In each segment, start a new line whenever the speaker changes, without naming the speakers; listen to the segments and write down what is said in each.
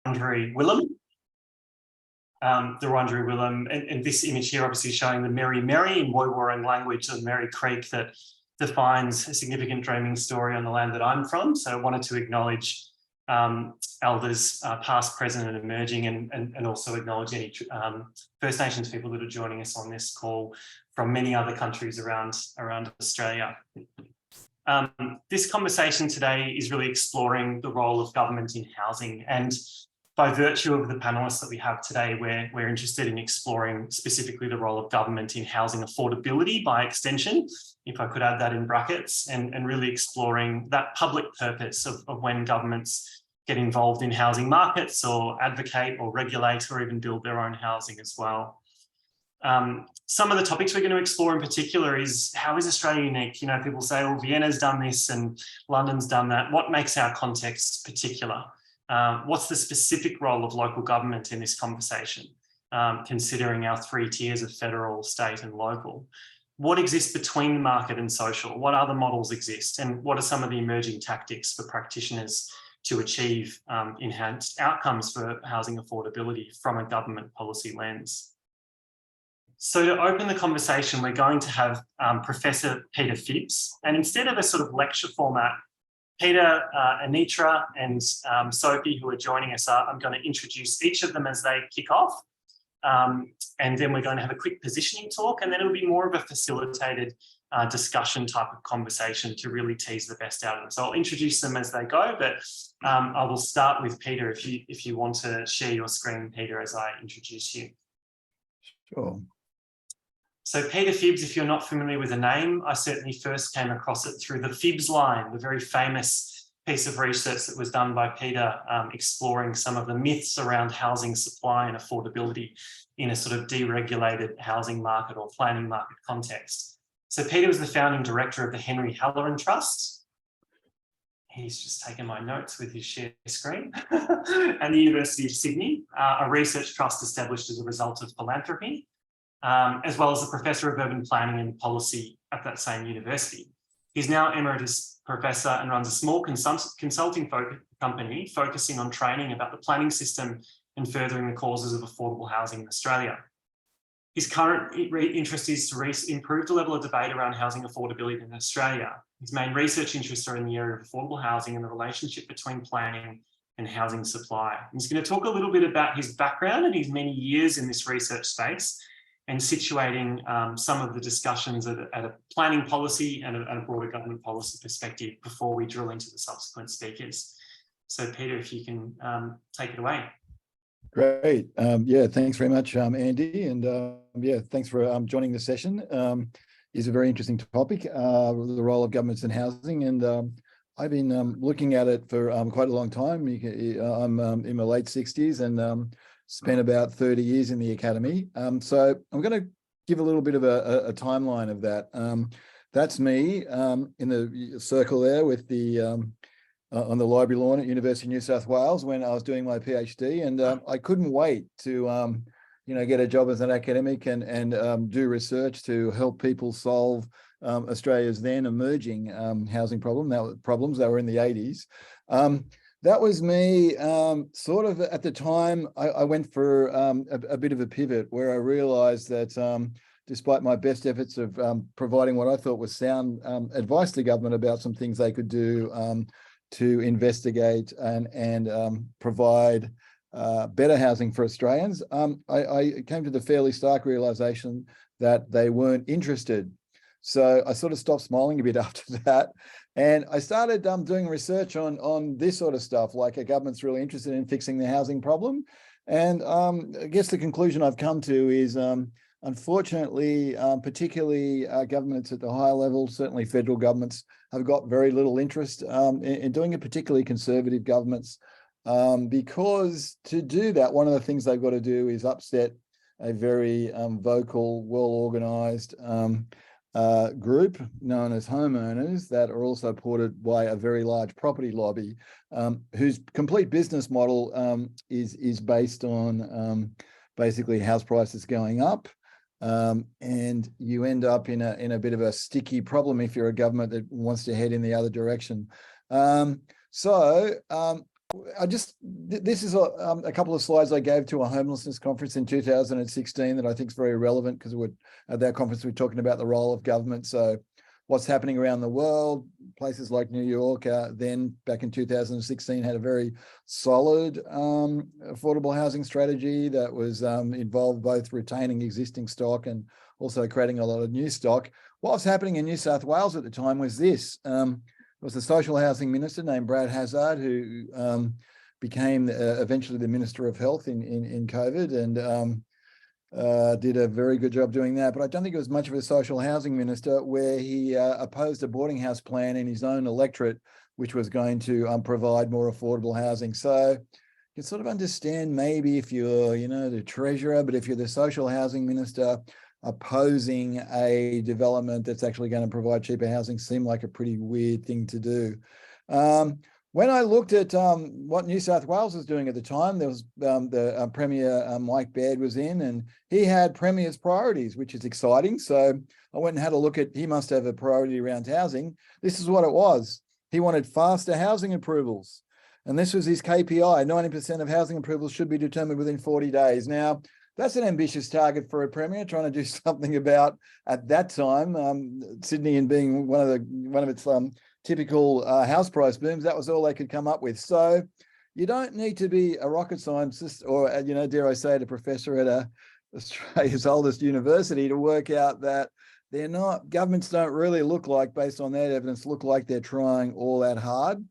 Wurundjeri Willem. The Wurundjeri Willem, and this image here obviously showing the Mary Mary in Woiwurrung language, the Mary Creek that defines a significant dreaming story on the land that I'm from. So I wanted to acknowledge elders past, present and emerging, and also acknowledge any First Nations people that are joining us on this call from many other countries around Australia. This conversation today is really exploring the role of government in housing, and by virtue of the panelists that we have today, we're interested in exploring specifically the role of government in housing affordability by extension, if I could add that in brackets, and really exploring that public purpose of when governments get involved in housing markets or advocate or regulate or even build their own housing as well. Some of the topics we're going to explore in particular is, how is Australia unique? You know, people say, oh, Vienna's done this and London's done that. What makes our context particular? What's the specific role of local government in this conversation, considering our 3 tiers of federal, state and local? What exists between the market and social? What other models exist? And what are some of the emerging tactics for practitioners to achieve enhanced outcomes for housing affordability from a government policy lens? So to open the conversation, we're going to have Professor Peter Phibbs, and instead of a sort of lecture format, Peter, Anitra and Sophie, who are joining us, I'm going to introduce each of them as they kick off. And then we're going to have a quick positioning talk, and then it'll be more of a facilitated discussion type of conversation to really tease the best out of them. So I'll introduce them as they go, but I will start with Peter if you want to share your screen, Peter, as I introduce you.
Sure.
So Peter Phibbs, if you're not familiar with the name, I certainly first came across it through the Phibbs line, the very famous piece of research that was done by Peter, exploring some of the myths around housing supply and affordability in a sort of deregulated housing market or planning market context. So Peter was the founding director of the Henry Halloran Trust. He's just taken my notes with his share screen. And the University of Sydney, a research trust established as a result of philanthropy, as well as a professor of urban planning and policy at that same university. He's now emeritus professor and runs a small consulting company focusing on training about the planning system and furthering the causes of affordable housing in Australia. His current interest is to improve the level of debate around housing affordability in Australia. His main research interests are in the area of affordable housing and the relationship between planning and housing supply. He's going to talk a little bit about his background and his many years in this research space, and situating some of the discussions at a planning policy and a broader government policy perspective before we drill into the subsequent speakers. So Peter, if you can take it away.
Great. Yeah, thanks very much, Andy. And yeah, thanks for joining the session. It's a very interesting topic, the role of governments in housing. And I've been looking at it for quite a long time. I'm in my late 60s and spent about 30 years in the academy. So I'm going to give a little bit of a timeline of that. That's me in the circle there with the on the library lawn at University of New South Wales when I was doing my PhD, and I couldn't wait to get a job as an academic and do research to help people solve Australia's then emerging housing problems that were in the 80s. That was me. Sort of at the time, I went for a bit of a pivot where I realized that despite my best efforts of providing what I thought was sound advice to government about some things they could do to investigate and provide better housing for Australians, I came to the fairly stark realization that they weren't interested. So I sort of stopped smiling a bit after that. And I started doing research on this sort of stuff, like a government's really interested in fixing the housing problem. And I guess the conclusion I've come to is, unfortunately, particularly governments at the higher level, certainly federal governments, have got very little interest in doing it, particularly conservative governments. Because to do that, one of the things they've got to do is upset a very vocal, well-organised group known as homeowners that are also supported by a very large property lobby, whose complete business model is based on basically house prices going up, and you end up in a bit of a sticky problem if you're a government that wants to head in the other direction. So This is a couple of slides I gave to a homelessness conference in 2016 that I think is very relevant, because at that conference we're talking about the role of government. So what's happening around the world, places like New York, then back in 2016 had a very solid affordable housing strategy that was involved both retaining existing stock and also creating a lot of new stock. What was happening in New South Wales at the time was this. There was a social housing minister named Brad Hazzard, who became eventually the Minister of Health in COVID, and did a very good job doing that. But I don't think it was much of a social housing minister, where he opposed a boarding house plan in his own electorate, which was going to provide more affordable housing. So you can sort of understand, maybe if you're, the treasurer, but if you're the social housing minister, opposing a development that's actually going to provide cheaper housing seemed like a pretty weird thing to do. When I looked at what New South Wales was doing at the time, there was the Premier Mike Baird was in, and he had Premier's priorities, which is exciting. So I went and had a look at, he must have a priority around housing. This is what it was. He wanted faster housing approvals. And this was his KPI. 90% of housing approvals should be determined within 40 days. Now, that's an ambitious target for a premier, trying to do something about, at that time, Sydney, and being one of its typical house price booms. That was all they could come up with. So you don't need to be a rocket scientist or, dare I say it, a professor at Australia's oldest university to work out that governments don't really look like, based on that evidence, look like they're trying all that hard.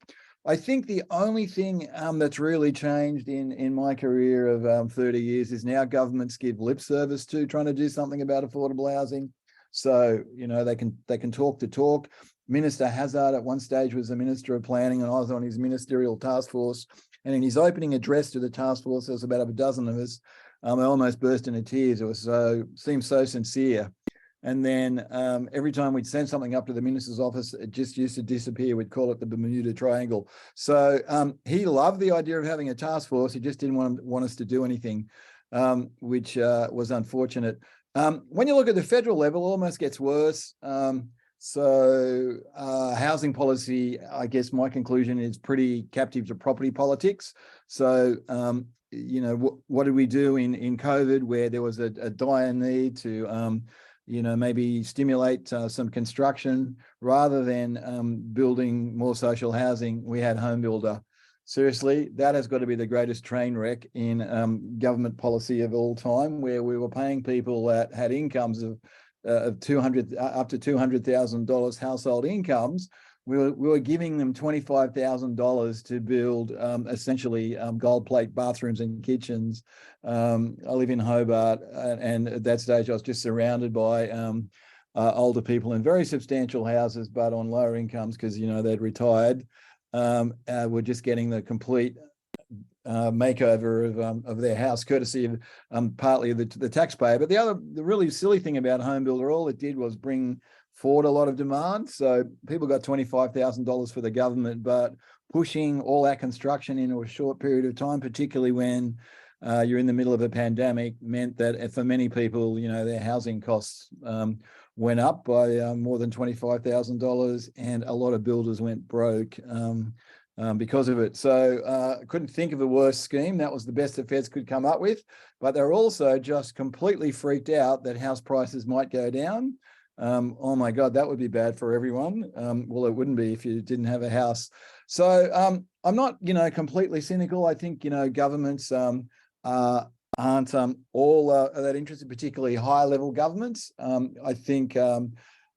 I think the only thing that's really changed in my career of 30 years is now governments give lip service to trying to do something about affordable housing. So, they can talk the talk. Minister Hazzard at one stage was the Minister of Planning, and I was on his ministerial task force. And in his opening address to the task force, there was about a dozen of us. I almost burst into tears. It seemed so sincere. And then every time we'd send something up to the minister's office, it just used to disappear. We'd call it the Bermuda Triangle. So he loved the idea of having a task force. He just didn't want us to do anything, which was unfortunate. When you look at the federal level, it almost gets worse. So housing policy, I guess my conclusion is pretty captive to property politics. So, what did we do in COVID, where there was a dire need to maybe stimulate some construction rather than building more social housing? We had home builder. Seriously, that has got to be the greatest train wreck in government policy of all time, where we were paying people that had incomes of up to $200,000 household incomes. We were giving them $25,000 to build essentially gold plate bathrooms and kitchens. I live in Hobart, and at that stage I was just surrounded by older people in very substantial houses, but on lower incomes because, they'd retired. We're just getting the complete makeover of their house, courtesy of partly the taxpayer. But the really silly thing about Home Builder, all it did was bring forward a lot of demand. So people got $25,000 for the government, but pushing all that construction into a short period of time, particularly when you're in the middle of a pandemic, meant that for many people, their housing costs went up by more than $25,000, and a lot of builders went broke because of it. So I couldn't think of a worse scheme. That was the best the feds could come up with. But they're also just completely freaked out that house prices might go down. Oh my God, that would be bad for everyone. Well, it wouldn't be if you didn't have a house. So I'm not, completely cynical. I think, governments aren't all that interested, particularly high level governments. I think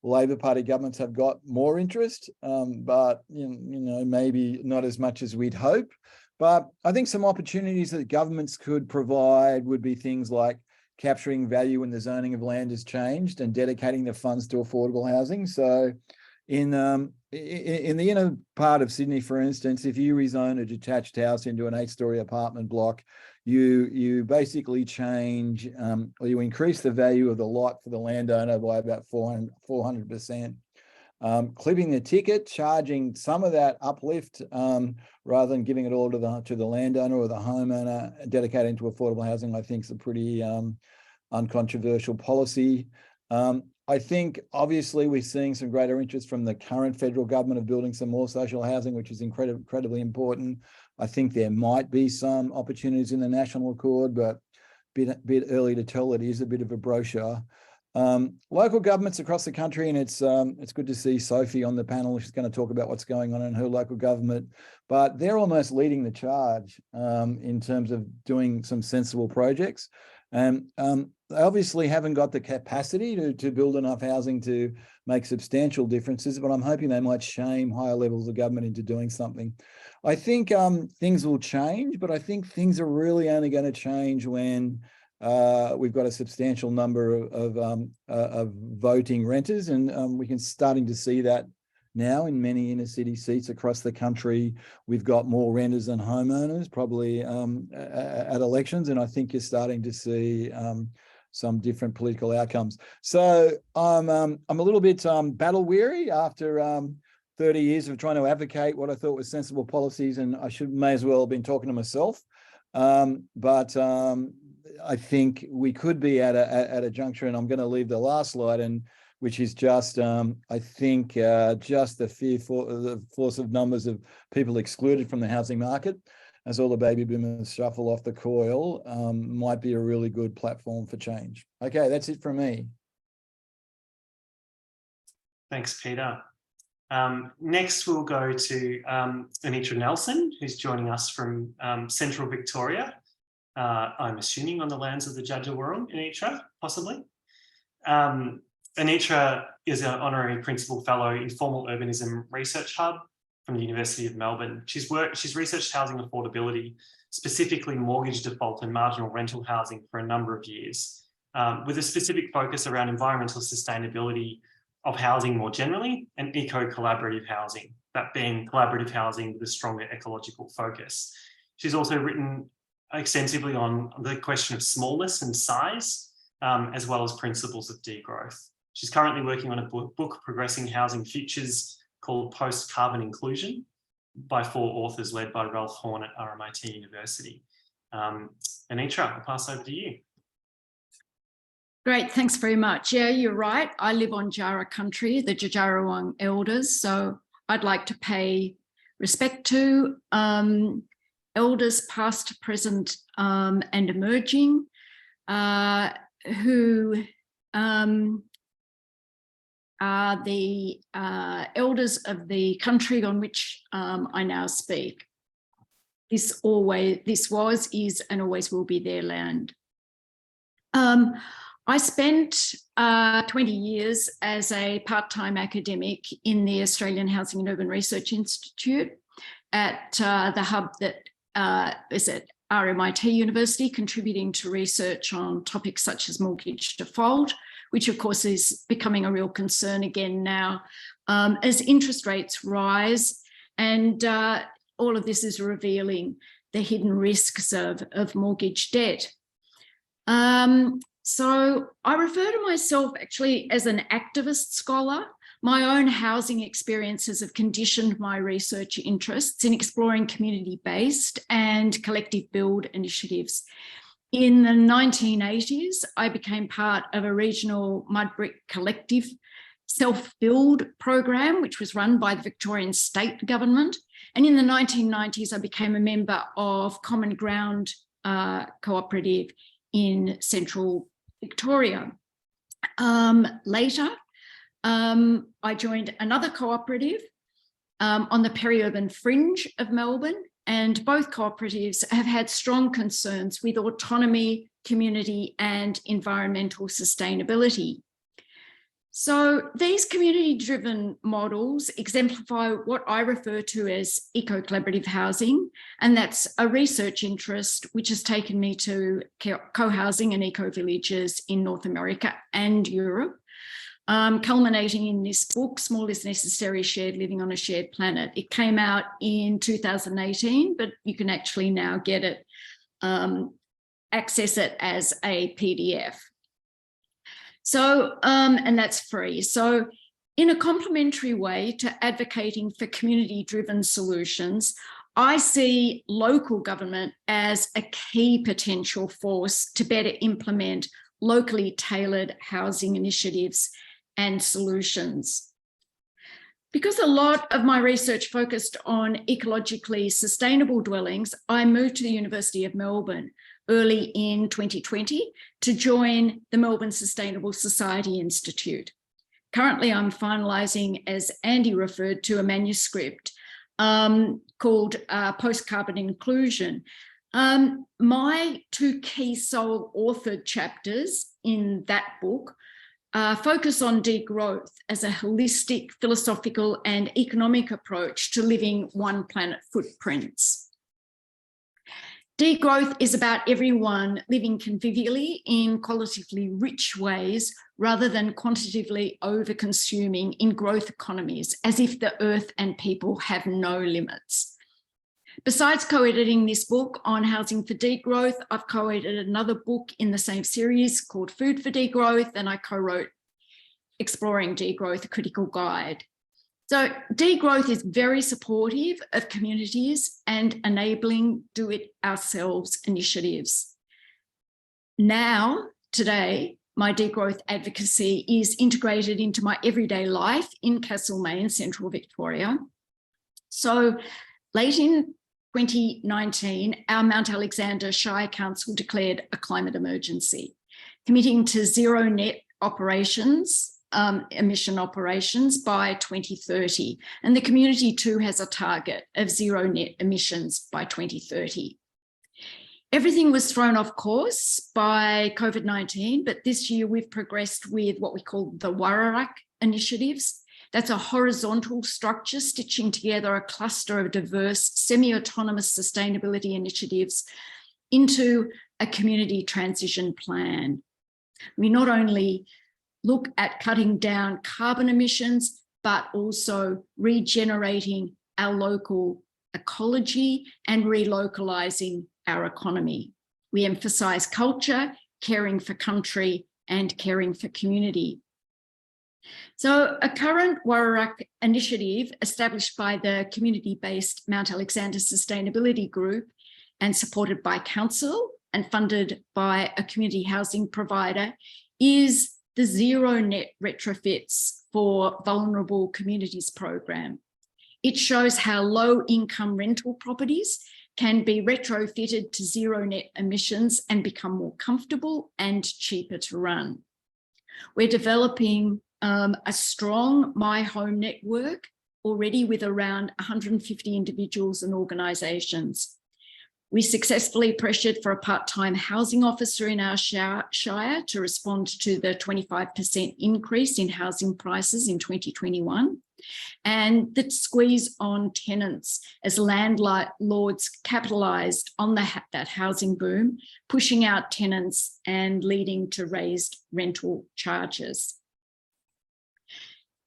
Labor Party governments have got more interest, but maybe not as much as we'd hope. But I think some opportunities that governments could provide would be things like capturing value when the zoning of land has changed and dedicating the funds to affordable housing. So in the inner part of Sydney, for instance, if you rezone a detached house into an 8-story apartment block, you basically change or you increase the value of the lot for the landowner by about 400%. Clipping the ticket, charging some of that uplift rather than giving it all to the landowner or the homeowner, dedicating to affordable housing, I think is a pretty uncontroversial policy. I think obviously we're seeing some greater interest from the current federal government of building some more social housing, which is incredibly important. I think there might be some opportunities in the National Accord, but bit early to tell. It is a bit of a brochure. Local governments across the country, and it's good to see Sophie on the panel. She's going to talk about what's going on in her local government, but they're almost leading the charge in terms of doing some sensible projects. And they obviously haven't got the capacity to build enough housing to make substantial differences, but I'm hoping they might shame higher levels of government into doing something. I think things will change, but I think things are really only going to change when we've got a substantial number of voting renters, and we can starting to see that now in many inner city seats across the country. We've got more renters than homeowners probably at elections, and I think you're starting to see some different political outcomes. So I'm a little bit battle weary after 30 years of trying to advocate what I thought was sensible policies, and I may as well have been talking to myself. But I think we could be at a juncture, and I'm going to leave the last slide, and which is just I think just the fear for the force of numbers of people excluded from the housing market as all the baby boomers shuffle off the coil might be a really good platform for change. Okay, that's it from me. Thanks,
Peter. Next, we'll go to Anitra Nelson, who's joining us from Central Victoria. I'm assuming on the lands of the Judja Wurrung, Anitra, possibly. Anitra is an Honorary Principal Fellow in Formal Urbanism Research Hub from the University of Melbourne. She's researched housing affordability, specifically mortgage default and marginal rental housing for a number of years, with a specific focus around environmental sustainability of housing more generally and eco-collaborative housing, that being collaborative housing with a stronger ecological focus. She's also written extensively on the question of smallness and size, as well as principles of degrowth. She's currently working on a book progressing housing futures called Post-Carbon Inclusion by 4 authors led by Ralph Horn at RMIT University. Anitra, I'll pass over to you.
Great, thanks very much. Yeah, you're right. I live on Jara country, the Judja Wurrung elders. So I'd like to pay respect to elders past, present, and emerging, who are the elders of the country on which I now speak. This was, is, and always will be their land. I spent 20 years as a part-time academic in the Australian Housing and Urban Research Institute at the hub that is at RMIT University, contributing to research on topics such as mortgage default, which of course is becoming a real concern again now as interest rates rise, and all of this is revealing the hidden risks of mortgage debt. So I refer to myself actually as an activist scholar. My own housing experiences have conditioned my research interests in exploring community-based and collective build initiatives. In the 1980s, I became part of a regional mud brick collective self-build program, which was run by the Victorian state government. And in the 1990s, I became a member of Common Ground Cooperative in Central Victoria. Later, I joined another cooperative on the peri-urban fringe of Melbourne, and both cooperatives have had strong concerns with autonomy, community, and environmental sustainability. So these community-driven models exemplify what I refer to as eco-collaborative housing, and that's a research interest which has taken me to co-housing and eco-villages in North America and Europe, culminating in this book, Small is Necessary, Shared Living on a Shared Planet. It came out in 2018, but you can actually now get it, access it as a PDF. So, and that's free. So in a complementary way to advocating for community-driven solutions, I see local government as a key potential force to better implement locally tailored housing initiatives and solutions. Because a lot of my research focused on ecologically sustainable dwellings, I moved to the University of Melbourne early in 2020 to join the Melbourne Sustainable Society Institute. Currently, I'm finalising, as Andy referred to, a manuscript called Post-Carbon Inclusion. My two key sole authored chapters in that book focus on degrowth as a holistic, philosophical and economic approach to living one planet footprints. Degrowth is about everyone living convivially in qualitatively rich ways rather than quantitatively over-consuming in growth economies, as if the earth and people have no limits. Besides co-editing this book on housing for degrowth, I've co-edited another book in the same series called Food for Degrowth, and I co-wrote Exploring Degrowth, a Critical Guide. So degrowth is very supportive of communities and enabling do-it-ourselves initiatives. Now, today, my degrowth advocacy is integrated into my everyday life in Castlemaine, Central Victoria. So late in 2019, our Mount Alexander Shire Council declared a climate emergency, committing to zero net operations, emission operations by 2030. And the community too has a target of zero net emissions by 2030. Everything was thrown off course by COVID-19, but this year we've progressed with what we call the Wararak initiatives. That's a horizontal structure stitching together a cluster of diverse semi-autonomous sustainability initiatives into a community transition plan. We not only look at cutting down carbon emissions, but also regenerating our local ecology and relocalising our economy. We emphasise culture, caring for country, and caring for community. So a current Wararak initiative established by the community-based Mount Alexander Sustainability Group and supported by council and funded by a community housing provider is the Zero Net Retrofits for Vulnerable Communities program. It shows how low-income rental properties can be retrofitted to zero net emissions and become more comfortable and cheaper to run. We're developing a strong My Home network already with around 150 individuals and organisations. We successfully pressured for a part-time housing officer in our shire to respond to the 25% increase in housing prices in 2021, and the squeeze on tenants as landlords capitalised on that housing boom, pushing out tenants and leading to raised rental charges.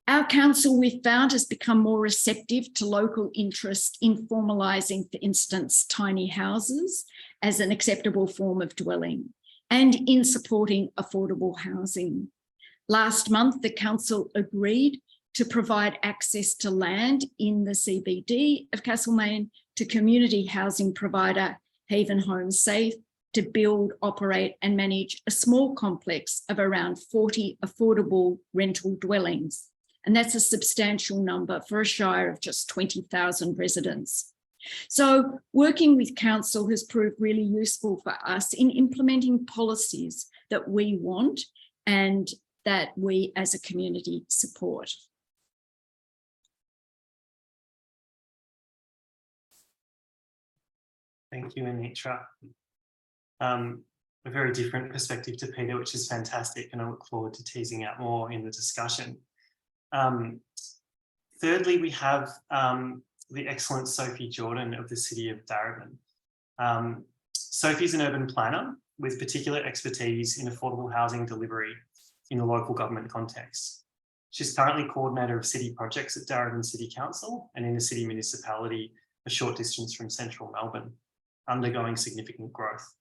Our council, we've found, has become more receptive to local interest in formalising, for instance, tiny houses as an acceptable form of dwelling and in supporting affordable housing. Last month, the council agreed to provide access to land in the CBD of Castlemaine to community housing provider Haven Home Safe to build, operate and manage a small complex of around 40 affordable rental dwellings. And that's a substantial number for a shire of just 20,000 residents. So working with council has proved really useful for us in implementing policies that we want and that we as a community support.
Thank you, Anitra. A very different perspective to Peter, which is fantastic, and I look forward to teasing out more in the discussion. Thirdly, we have the excellent Sophie Jordan of the City of Darebin. Sophie's an urban planner with particular expertise in affordable housing delivery in the local government context. She's currently coordinator of city projects at Darebin City Council and in a city municipality a short distance from central Melbourne, undergoing significant growth.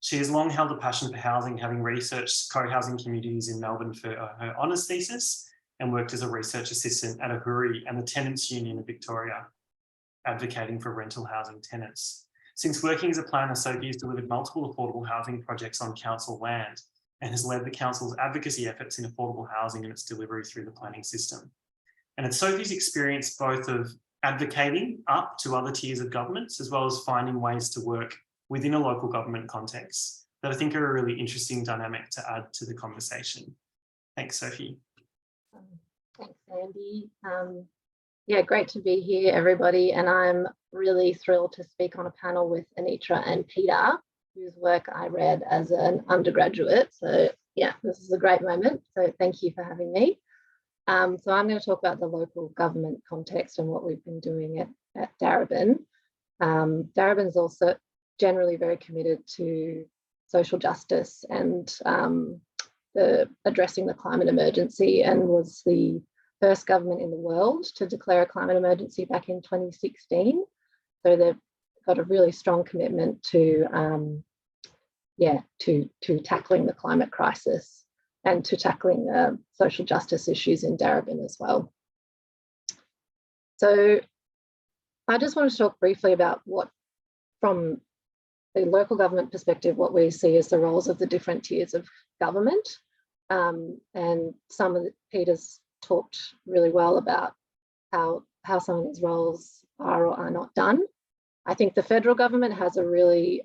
She has long held a passion for housing, having researched co-housing communities in Melbourne for her honours thesis and worked as a research assistant at Ahuri and the Tenants Union of Victoria, advocating for rental housing tenants. Since working as a planner, Sophie has delivered multiple affordable housing projects on council land and has led the council's advocacy efforts in affordable housing and its delivery through the planning system. And it's Sophie's experience both of advocating up to other tiers of governments, as well as finding ways to work within a local government context that I think are a really interesting dynamic to add to the conversation. Thanks, Sophie.
Thanks, Andy. Yeah, great to be here, everybody. And I'm really thrilled to speak on a panel with Anitra and Peter, whose work I read as an undergraduate. So yeah, this is a great moment. So thank you for having me. So I'm going to talk about the local government context and what we've been doing at Darebin. Darebin's also generally very committed to social justice and addressing the climate emergency, and was the first government in the world to declare a climate emergency back in 2016. So they've got a really strong commitment to tackling the climate crisis and to tackling social justice issues in Darebin as well. So I just want to talk briefly about what, from the local government perspective, what we see as the roles of the different tiers of government. And Peter's talked really well about how some of these roles are or are not done. I think the federal government has a really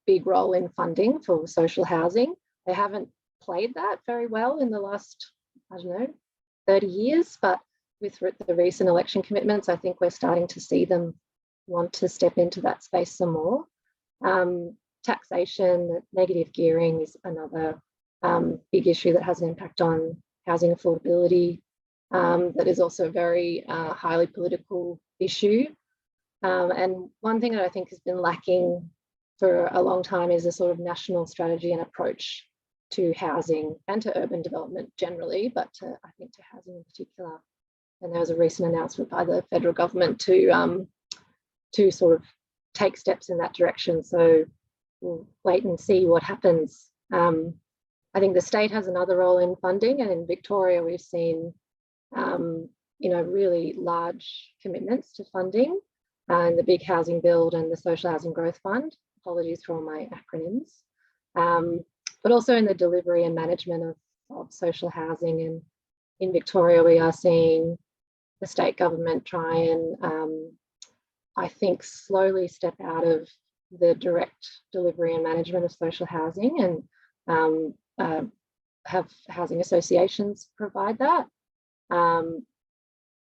big role in funding for social housing. They haven't played that very well in the last, 30 years, but with the recent election commitments, I think we're starting to see them want to step into that space some more. Taxation, negative gearing is another big issue that has an impact on housing affordability. That is also a very highly political issue. And one thing that I think has been lacking for a long time is a sort of national strategy and approach to housing and to urban development generally, but I think to housing in particular. And there was a recent announcement by the federal government to sort of take steps in that direction. So we'll wait and see what happens. I think the state has another role in funding, and in Victoria we've seen really large commitments to funding, and the big housing build and the social housing growth fund. Apologies for all my acronyms. But also in the delivery and management of social housing. And in Victoria, we are seeing the state government try and, I think, slowly step out of the direct delivery and management of social housing and have housing associations provide that,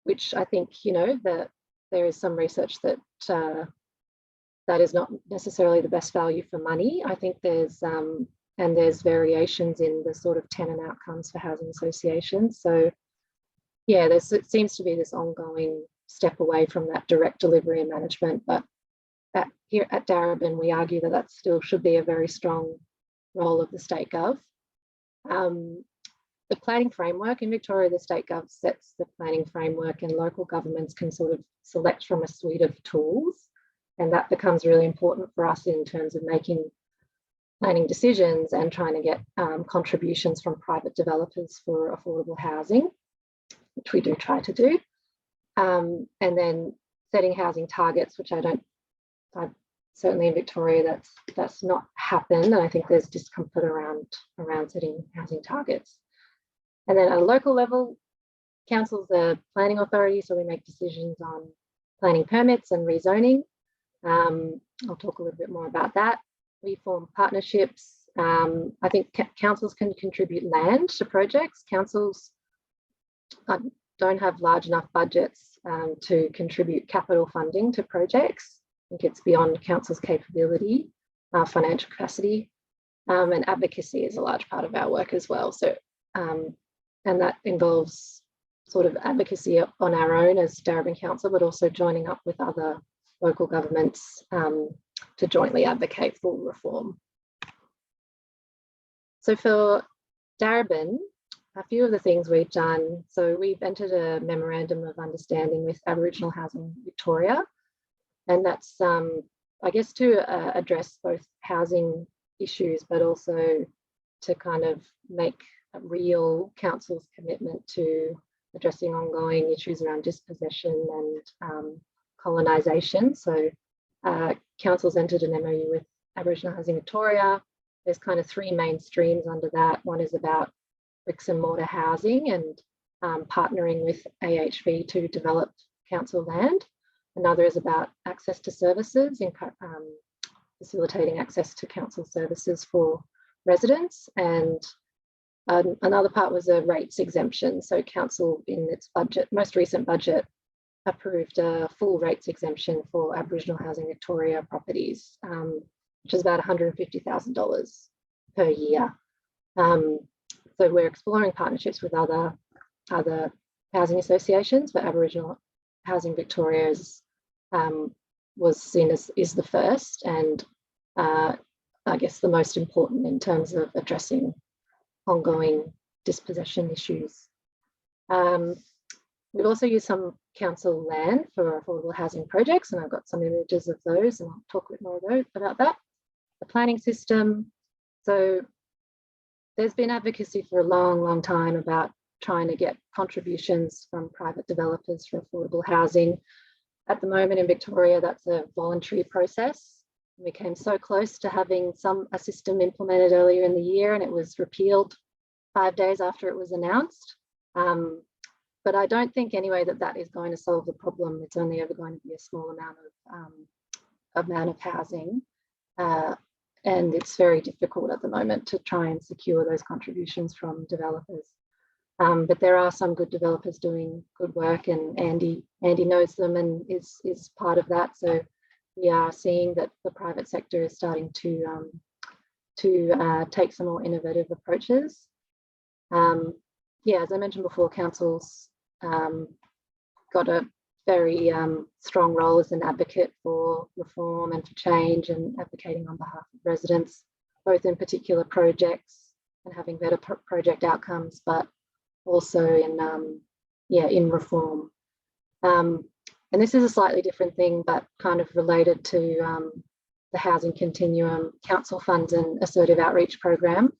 which I think, that there is some research that that is not necessarily the best value for money. I think there's variations in the sort of tenant outcomes for housing associations. So yeah, it seems to be this ongoing step away from that direct delivery and management. But here at Darebin, we argue that still should be a very strong role of the state gov. The planning framework in Victoria, the state gov sets the planning framework, and local governments can sort of select from a suite of tools. And that becomes really important for us in terms of making planning decisions and trying to get contributions from private developers for affordable housing, which we do try to do. And then setting housing targets, which certainly in Victoria, that's not happened. And I think there's discomfort around setting housing targets. And then at a local level, council's the planning authority, so we make decisions on planning permits and rezoning. I'll talk a little bit more about that. We form partnerships. I think councils can contribute land to projects. Councils don't have large enough budgets to contribute capital funding to projects. I think it's beyond council's capability, financial capacity, and advocacy is a large part of our work as well. So, and that involves sort of advocacy on our own as Darebin Council, but also joining up with other local governments to jointly advocate for reform. So for Darebin, a few of the things we've done. So we've entered a memorandum of understanding with Aboriginal Housing Victoria, and that's, I guess, to address both housing issues, but also to kind of make a real council's commitment to addressing ongoing issues around dispossession and colonisation. So council's entered an MOU with Aboriginal Housing Victoria. There's kind of three main streams under that. One is about bricks and mortar housing, and partnering with AHV to develop council land. Another is about access to services, facilitating access to council services for residents. And another part was a rates exemption. So council in its budget, most recent budget, approved a full rates exemption for Aboriginal Housing Victoria properties, which is about $150,000 per year. So we're exploring partnerships with other housing associations, but Aboriginal Housing Victoria was seen as is the first, and I guess the most important in terms of addressing ongoing dispossession issues. We've also used some council land for affordable housing projects, and I've got some images of those, and I'll talk a bit more about that. The planning system. So there's been advocacy for a long time about trying to get contributions from private developers for affordable housing. At the moment in Victoria, that's a voluntary process. We came so close to having a system implemented earlier in the year, and it was repealed 5 days after it was announced. But I don't think anyway that is going to solve the problem. It's only ever going to be a small amount of housing. And it's very difficult at the moment to try and secure those contributions from developers. But there are some good developers doing good work, and Andy knows them and is part of that. So we are seeing that the private sector is starting to take some more innovative approaches. Yeah, as I mentioned before, councils got a very strong role as an advocate for reform and for change, and advocating on behalf of residents, both in particular projects and having better project outcomes, but also in reform. And this is a slightly different thing, but kind of related to the Housing Continuum Council funds and Assertive Outreach program.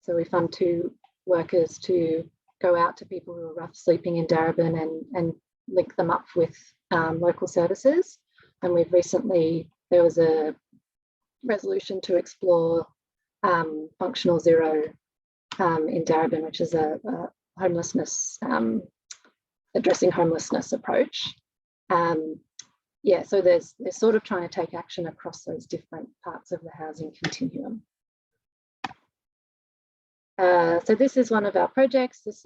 So we fund 2 workers to go out to people who are rough sleeping in Darebin and link them up with local services. And we've recently, there was a resolution to explore Functional Zero in Darebin, which is a homelessness, addressing homelessness approach. Yeah, so they're sort of trying to take action across those different parts of the housing continuum. So this is one of our projects. This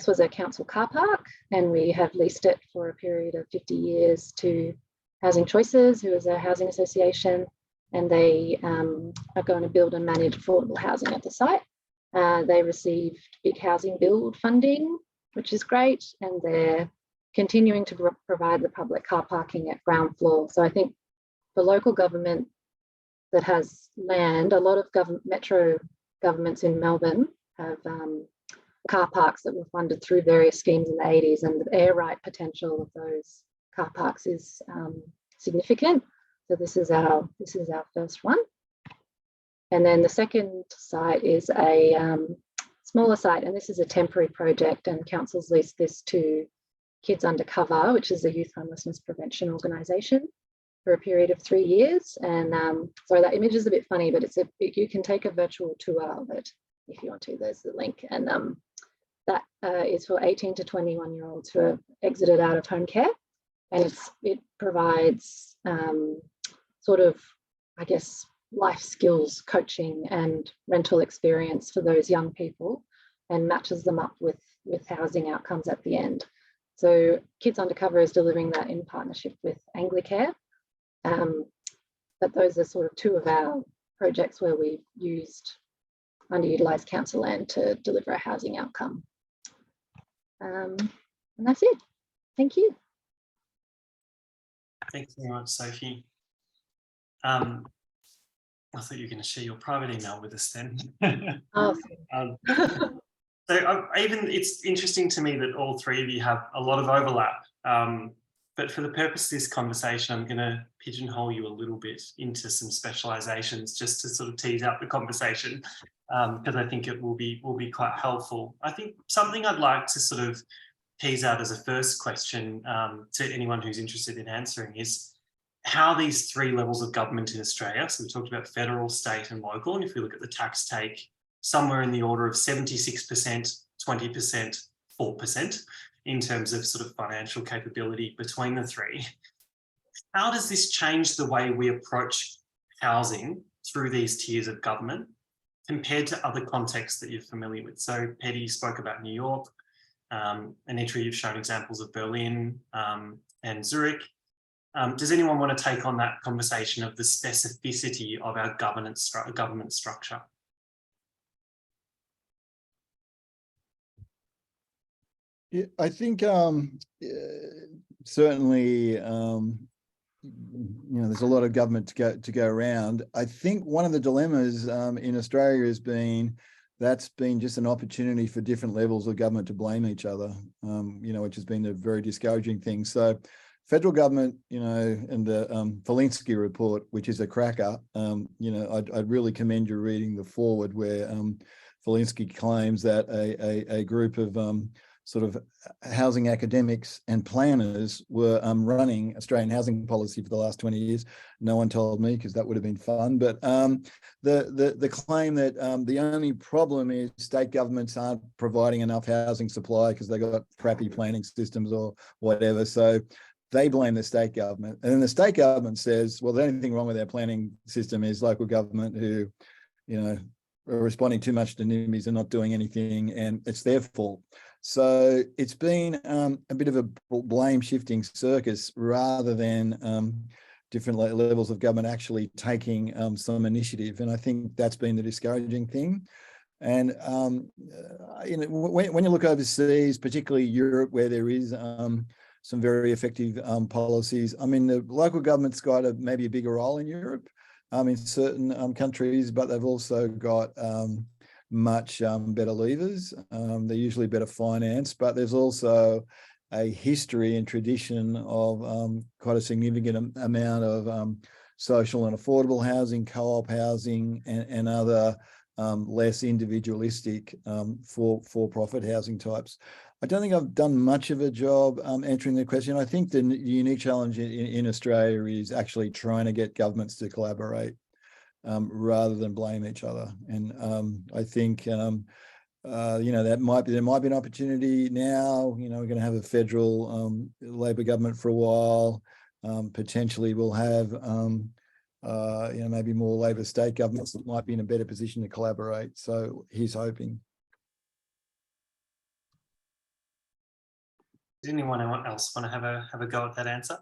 was a council car park, and we have leased it for a period of 50 years to Housing Choices, who is a housing association, and they are going to build and manage affordable housing at the site. They received big housing build funding, which is great, and they're continuing to provide the public car parking at ground floor. So I think for local government that has land, a lot of metro governments in Melbourne have car parks that were funded through various schemes in the 80s, and the air right potential of those car parks is significant. So this is our first one. And then the second site is a smaller site, and this is a temporary project, and council's leased this to Kids Undercover, which is a youth homelessness prevention organisation, for a period of 3 years. And sorry, that image is a bit funny, but you can take a virtual tour of it if you want to. There's the link. And that is for 18 to 21-year-olds who have exited out of home care. And it provides sort of, I guess, life skills coaching and rental experience for those young people, and matches them up with housing outcomes at the end. So Kids Undercover is delivering that in partnership with Anglicare. But those are sort of 2 of our projects where we've used underutilised council land to deliver a housing outcome. And that's it. Thank you.
Thanks very much, Sophie. I thought you were going to share your private email with us then.
Awesome.
So it's interesting to me that all 3 of you have a lot of overlap. But for the purpose of this conversation, I'm going to pigeonhole you a little bit into some specialisations just to sort of tease out the conversation, because I think it will be quite helpful. I think something I'd like to sort of tease out as a first question to anyone who's interested in answering is how these 3 levels of government in Australia, so we talked about federal, state and local, and if we look at the tax take, somewhere in the order of 76% 20%, 4% in terms of sort of financial capability between the three. How does this change the way we approach housing through these tiers of government compared to other contexts that you're familiar with? So Petty spoke about New York, Anitra, you've shown examples of Berlin and Zurich. Does anyone want to take on that conversation of the specificity of our government structure?
Yeah, I think certainly there's a lot of government to go around. I think one of the dilemmas in Australia has been that's been just an opportunity for different levels of government to blame each other, which has been a very discouraging thing. So federal government, and the Falinsky report, which is a cracker, I'd really commend you reading the foreword where Falinsky claims that a group of sort of housing academics and planners were running Australian housing policy for the last 20 years. No one told me because that would have been fun. But the claim that the only problem is state governments aren't providing enough housing supply because they got crappy planning systems or whatever. So they blame the state government. And then the state government says, well, the only thing wrong with our planning system is local government who, are responding too much to NIMBYs and not doing anything, and it's their fault. So it's been a bit of a blame shifting circus rather than different levels of government actually taking some initiative. And I think that's been the discouraging thing. And when you look overseas, particularly Europe, where there is some very effective policies, I mean, the local government's got maybe a bigger role in Europe in certain countries, but they've also got much better levers. They're usually better financed, but there's also a history and tradition of quite a significant amount of social and affordable housing, co-op housing, and other less individualistic for-profit housing types. I don't think I've done much of a job answering the question. I think the unique challenge in Australia is actually trying to get governments to collaborate rather than blame each other. And I think, there might be an opportunity now. We're going to have a federal Labor government for a while. Potentially we'll have, maybe more Labor state governments that might be in a better position to collaborate. So he's hoping.
Does anyone else want to have a go at that answer?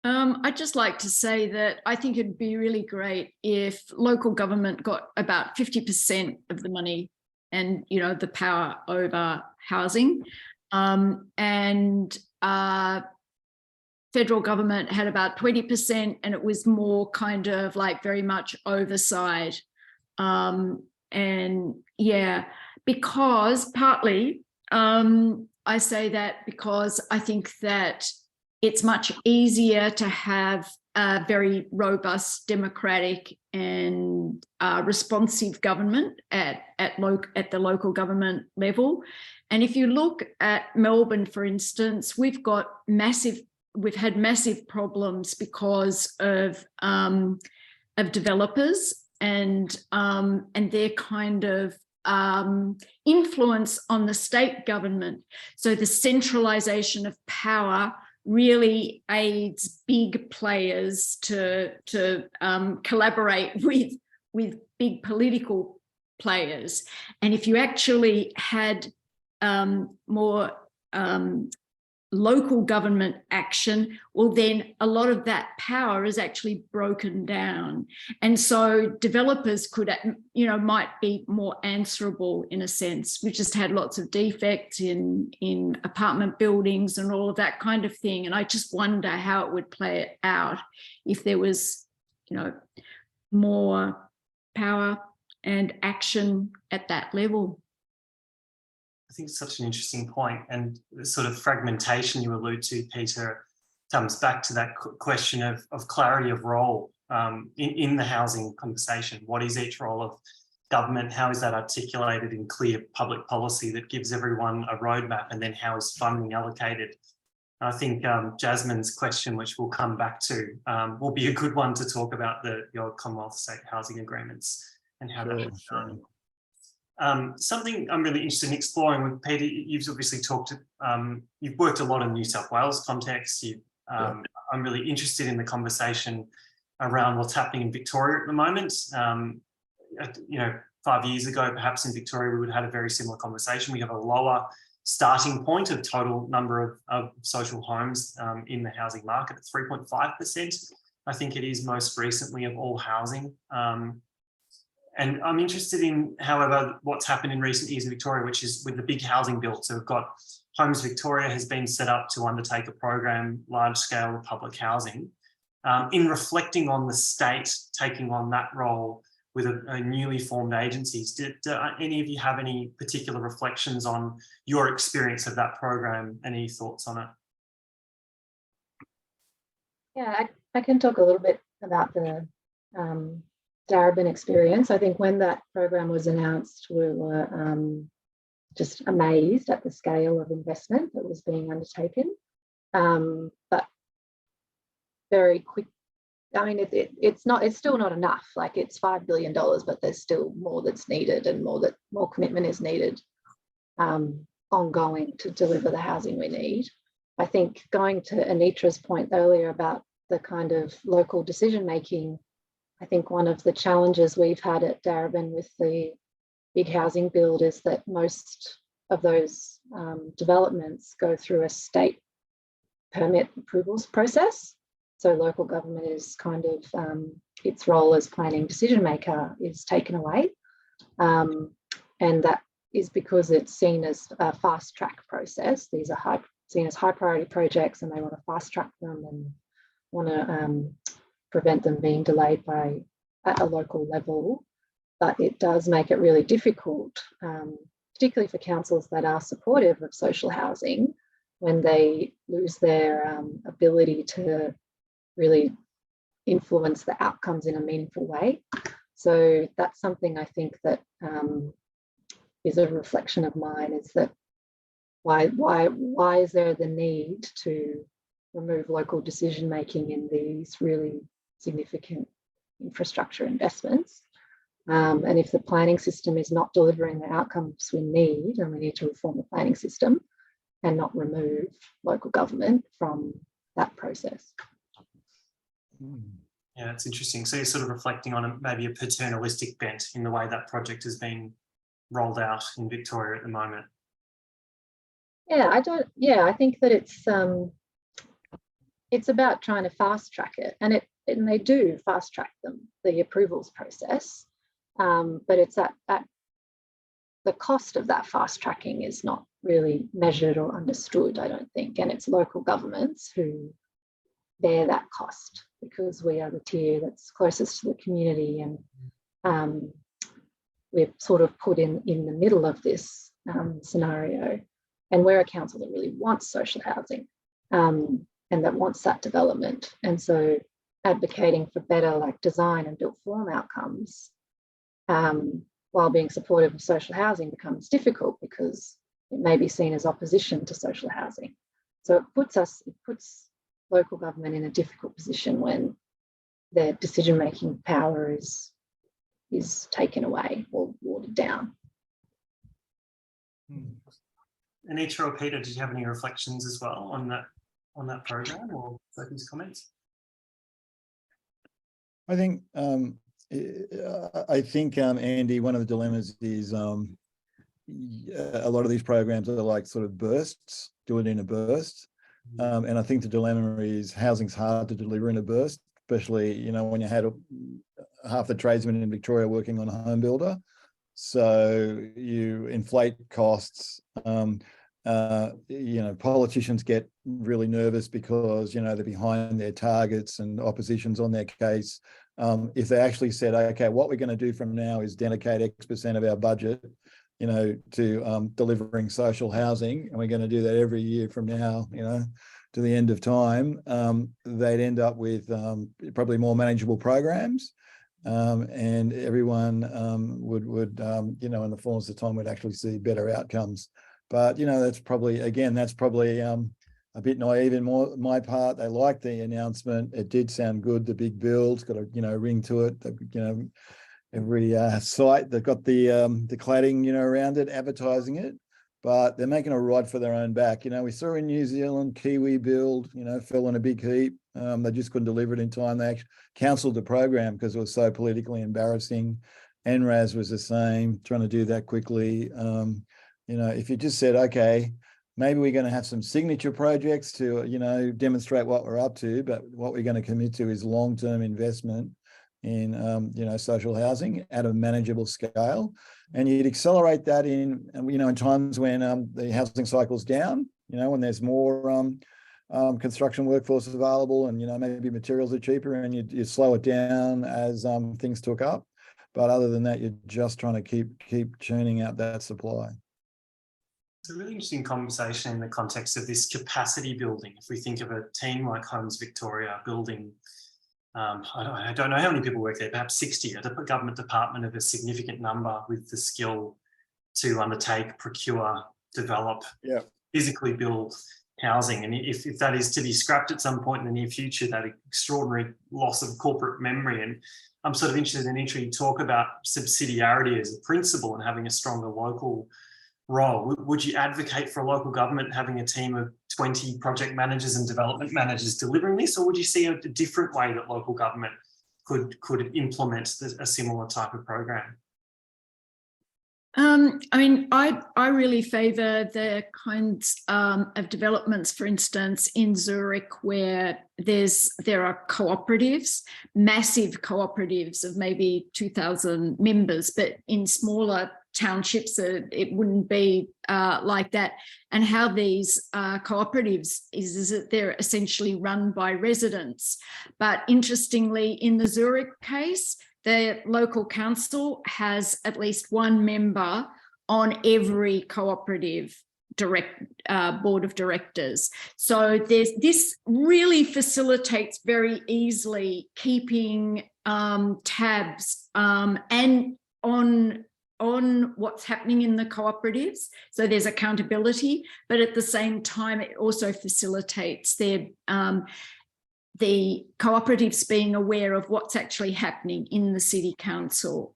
I'd just like to say that I think it'd be really great if local government got about 50% of the money and, the power over housing, and federal government had about 20%, and it was more kind of like very much oversight. And yeah, because partly I say that because I think that it's much easier to have a very robust, democratic and responsive government at the local government level. And if you look at Melbourne, for instance, we've had massive problems because of developers and their kind of influence on the state government. So the centralisation of power really aids big players to collaborate with big political players. And if you actually had more local government action, well, then a lot of that power is actually broken down. And so developers could, might be more answerable in a sense. We just had lots of defects in apartment buildings and all of that kind of thing. And I just wonder how it would play it out if there was, more power and action at that level.
I think it's such an interesting point, and the sort of fragmentation you allude to, Peter, comes back to that question of clarity of role in the housing conversation. What is each role of government? How is that articulated in clear public policy that gives everyone a roadmap? And then how is funding allocated? I think Jasmine's question, which we'll come back to, will be a good one to talk about your Commonwealth state housing agreements and how that was done. Something I'm really interested in exploring with Peter, you've obviously you've worked a lot in New South Wales context. I'm really interested in the conversation around what's happening in Victoria at the moment. 5 years ago, perhaps in Victoria, we would have had a very similar conversation. We have a lower starting point of total number of social homes in the housing market at 3.5%. I think it is most recently of all housing. And I'm interested in, however, what's happened in recent years in Victoria, which is with the big housing build. So we've got Homes Victoria has been set up to undertake a program, large scale of public housing. In reflecting on the state taking on that role with a newly formed agencies, do any of you have any particular reflections on your experience of that program? Any thoughts on it?
Yeah, I can talk a little bit about the Darebin experience. I think when that program was announced, we were just amazed at the scale of investment that was being undertaken. But very quick, I mean, it's still not enough. Like, it's $5 billion, but there's still more that's needed, and more commitment is needed ongoing to deliver the housing we need. I think going to Anitra's point earlier about the kind of local decision making, I think one of the challenges we've had at Darebin with the big housing build is that most of those developments go through a state permit approvals process. So local government is kind of, its role as planning decision maker is taken away. And that is because it's seen as a fast track process. These are seen as high priority projects, and they want to fast track them and want to prevent them being delayed at a local level. But it does make it really difficult, particularly for councils that are supportive of social housing, when they lose their ability to really influence the outcomes in a meaningful way. So that's something I think that is a reflection of mine, is that why is there the need to remove local decision making in these really significant infrastructure investments? And if the planning system is not delivering the outcomes we need, then we need to reform the planning system and not remove local government from that process.
Yeah, it's interesting. So you're sort of reflecting on maybe a paternalistic bent in the way that project is being rolled out in Victoria at the moment.
Yeah, I think that it's about trying to fast track it, and they do fast track the approvals process, but it's at the cost of that fast tracking is not really measured or understood, I don't think, and it's local governments who bear that cost, because we are the tier that's closest to the community, and we're sort of put in the middle of this scenario. And we're a council that really wants social housing and that wants that development. And so advocating for better design and built form outcomes while being supportive of social housing becomes difficult, because it may be seen as opposition to social housing. So it puts local government in a difficult position when their decision-making power is taken away or watered down.
Anitra or Peter, did you have any reflections as well on that program, or Sophie's comments?
I think Andy, one of the dilemmas is a lot of these programs are like sort of bursts, do it in a burst. And I think the dilemma is housing's hard to deliver in a burst, especially, when you had half the tradesmen in Victoria working on a home builder. So you inflate costs. Politicians get really nervous because, they're behind their targets and opposition's on their case. If they actually said, okay, what we're going to do from now is dedicate X% of our budget, to delivering social housing, and we're going to do that every year from now, to the end of time, they'd end up with probably more manageable programs. And everyone would in the fullness of time would actually see better outcomes. But that's probably a bit naive in my part. They liked the announcement. It did sound good. The big build's got a ring to it. site that got the cladding, you know, around it, advertising it, but they're making a rod for their own back. You know, we saw in New Zealand, Kiwi Build, you know, fell in a big heap. They just couldn't deliver it in time. They actually cancelled the program because it was so politically embarrassing. NRAS was the same, trying to do that quickly. You know, if you just said, okay, maybe we're going to have some signature projects to, you know, demonstrate what we're up to, but what we're going to commit to is long-term investment in, you know, social housing at a manageable scale. And you'd accelerate that in, you know, in times when the housing cycle's down, you know, when there's more construction workforce available and, you know, maybe materials are cheaper, and you slow it down as things took up. But other than that, you're just trying to keep churning out that supply.
It's a really interesting conversation in the context of this capacity building. If we think of a team like Homes Victoria building, I don't know how many people work there, perhaps 60, a government department of a significant number with the skill to undertake, procure, develop, physically build housing. And if that is to be scrapped at some point in the near future, that extraordinary loss of corporate memory. And I'm sort of interested in you talk about subsidiarity as a principle and having a stronger local role. Would you advocate for a local government having a team of 20 project managers and development managers delivering this, or would you see a different way that local government could implement a similar type of program?
I mean, I really favour the kinds of developments, for instance, in Zurich, where there are cooperatives, massive cooperatives of maybe 2,000 members, but in smaller townships it wouldn't be like that. And how these cooperatives is that they're essentially run by residents. But interestingly, in the Zurich case, the local council has at least one member on every cooperative board of directors. So this really facilitates very easily keeping tabs and on what's happening in the cooperatives. So there's accountability, but at the same time, it also facilitates the cooperatives being aware of what's actually happening in the city council.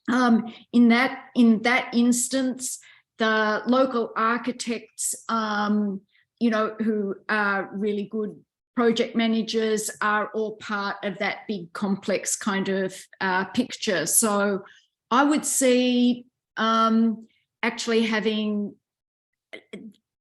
In that instance, the local architects, you know, who are really good project managers, are all part of that big complex kind of picture. So I would see actually having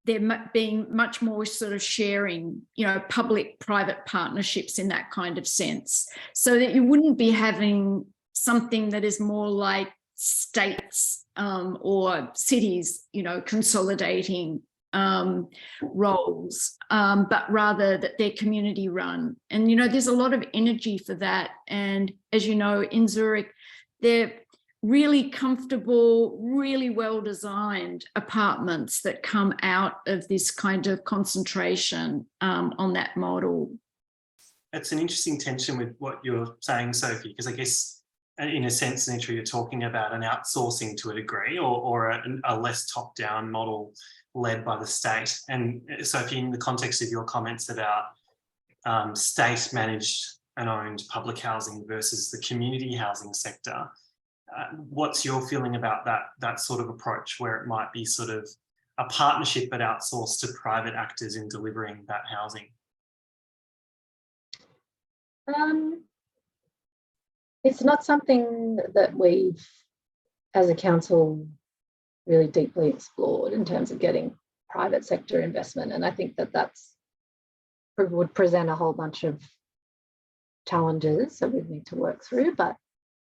there being much more sort of sharing, you know, public-private partnerships in that kind of sense, so that you wouldn't be having something that is more like states or cities, you know, consolidating roles, but rather that they're community run. And, you know, there's a lot of energy for that. And as you know, in Zurich, they're really comfortable, really well-designed apartments that come out of this kind of concentration on that model.
It's an interesting tension with what you're saying, Sophie, because I guess in a sense, Anitra, you're talking about an outsourcing to a degree, or a less top-down model led by the state. And Sophie, in the context of your comments about state-managed and owned public housing versus the community housing sector, what's your feeling about that sort of approach, where it might be sort of a partnership but outsourced to private actors in delivering that housing?
It's not something that we've, as a council, really deeply explored in terms of getting private sector investment. And I think that would present a whole bunch of challenges that we need to work through. But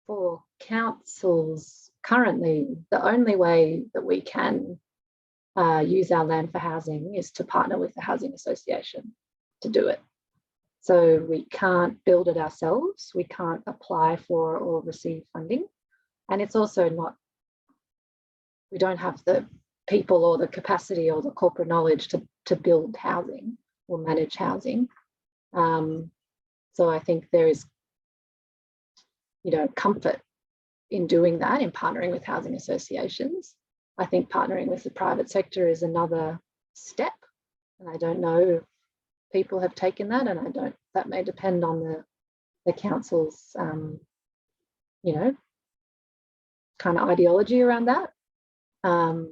for councils currently, the only way that we can use our land for housing is to partner with the housing association to do it. So we can't build it ourselves. We can't apply for or receive funding. And it's also not, we don't have the people or the capacity or the corporate knowledge to build housing or manage housing. So I think there is, you know, comfort in doing that, in partnering with housing associations. I think partnering with the private sector is another step. And I don't know if people have taken that, and that may depend on the council's, you know, kind of ideology around that. But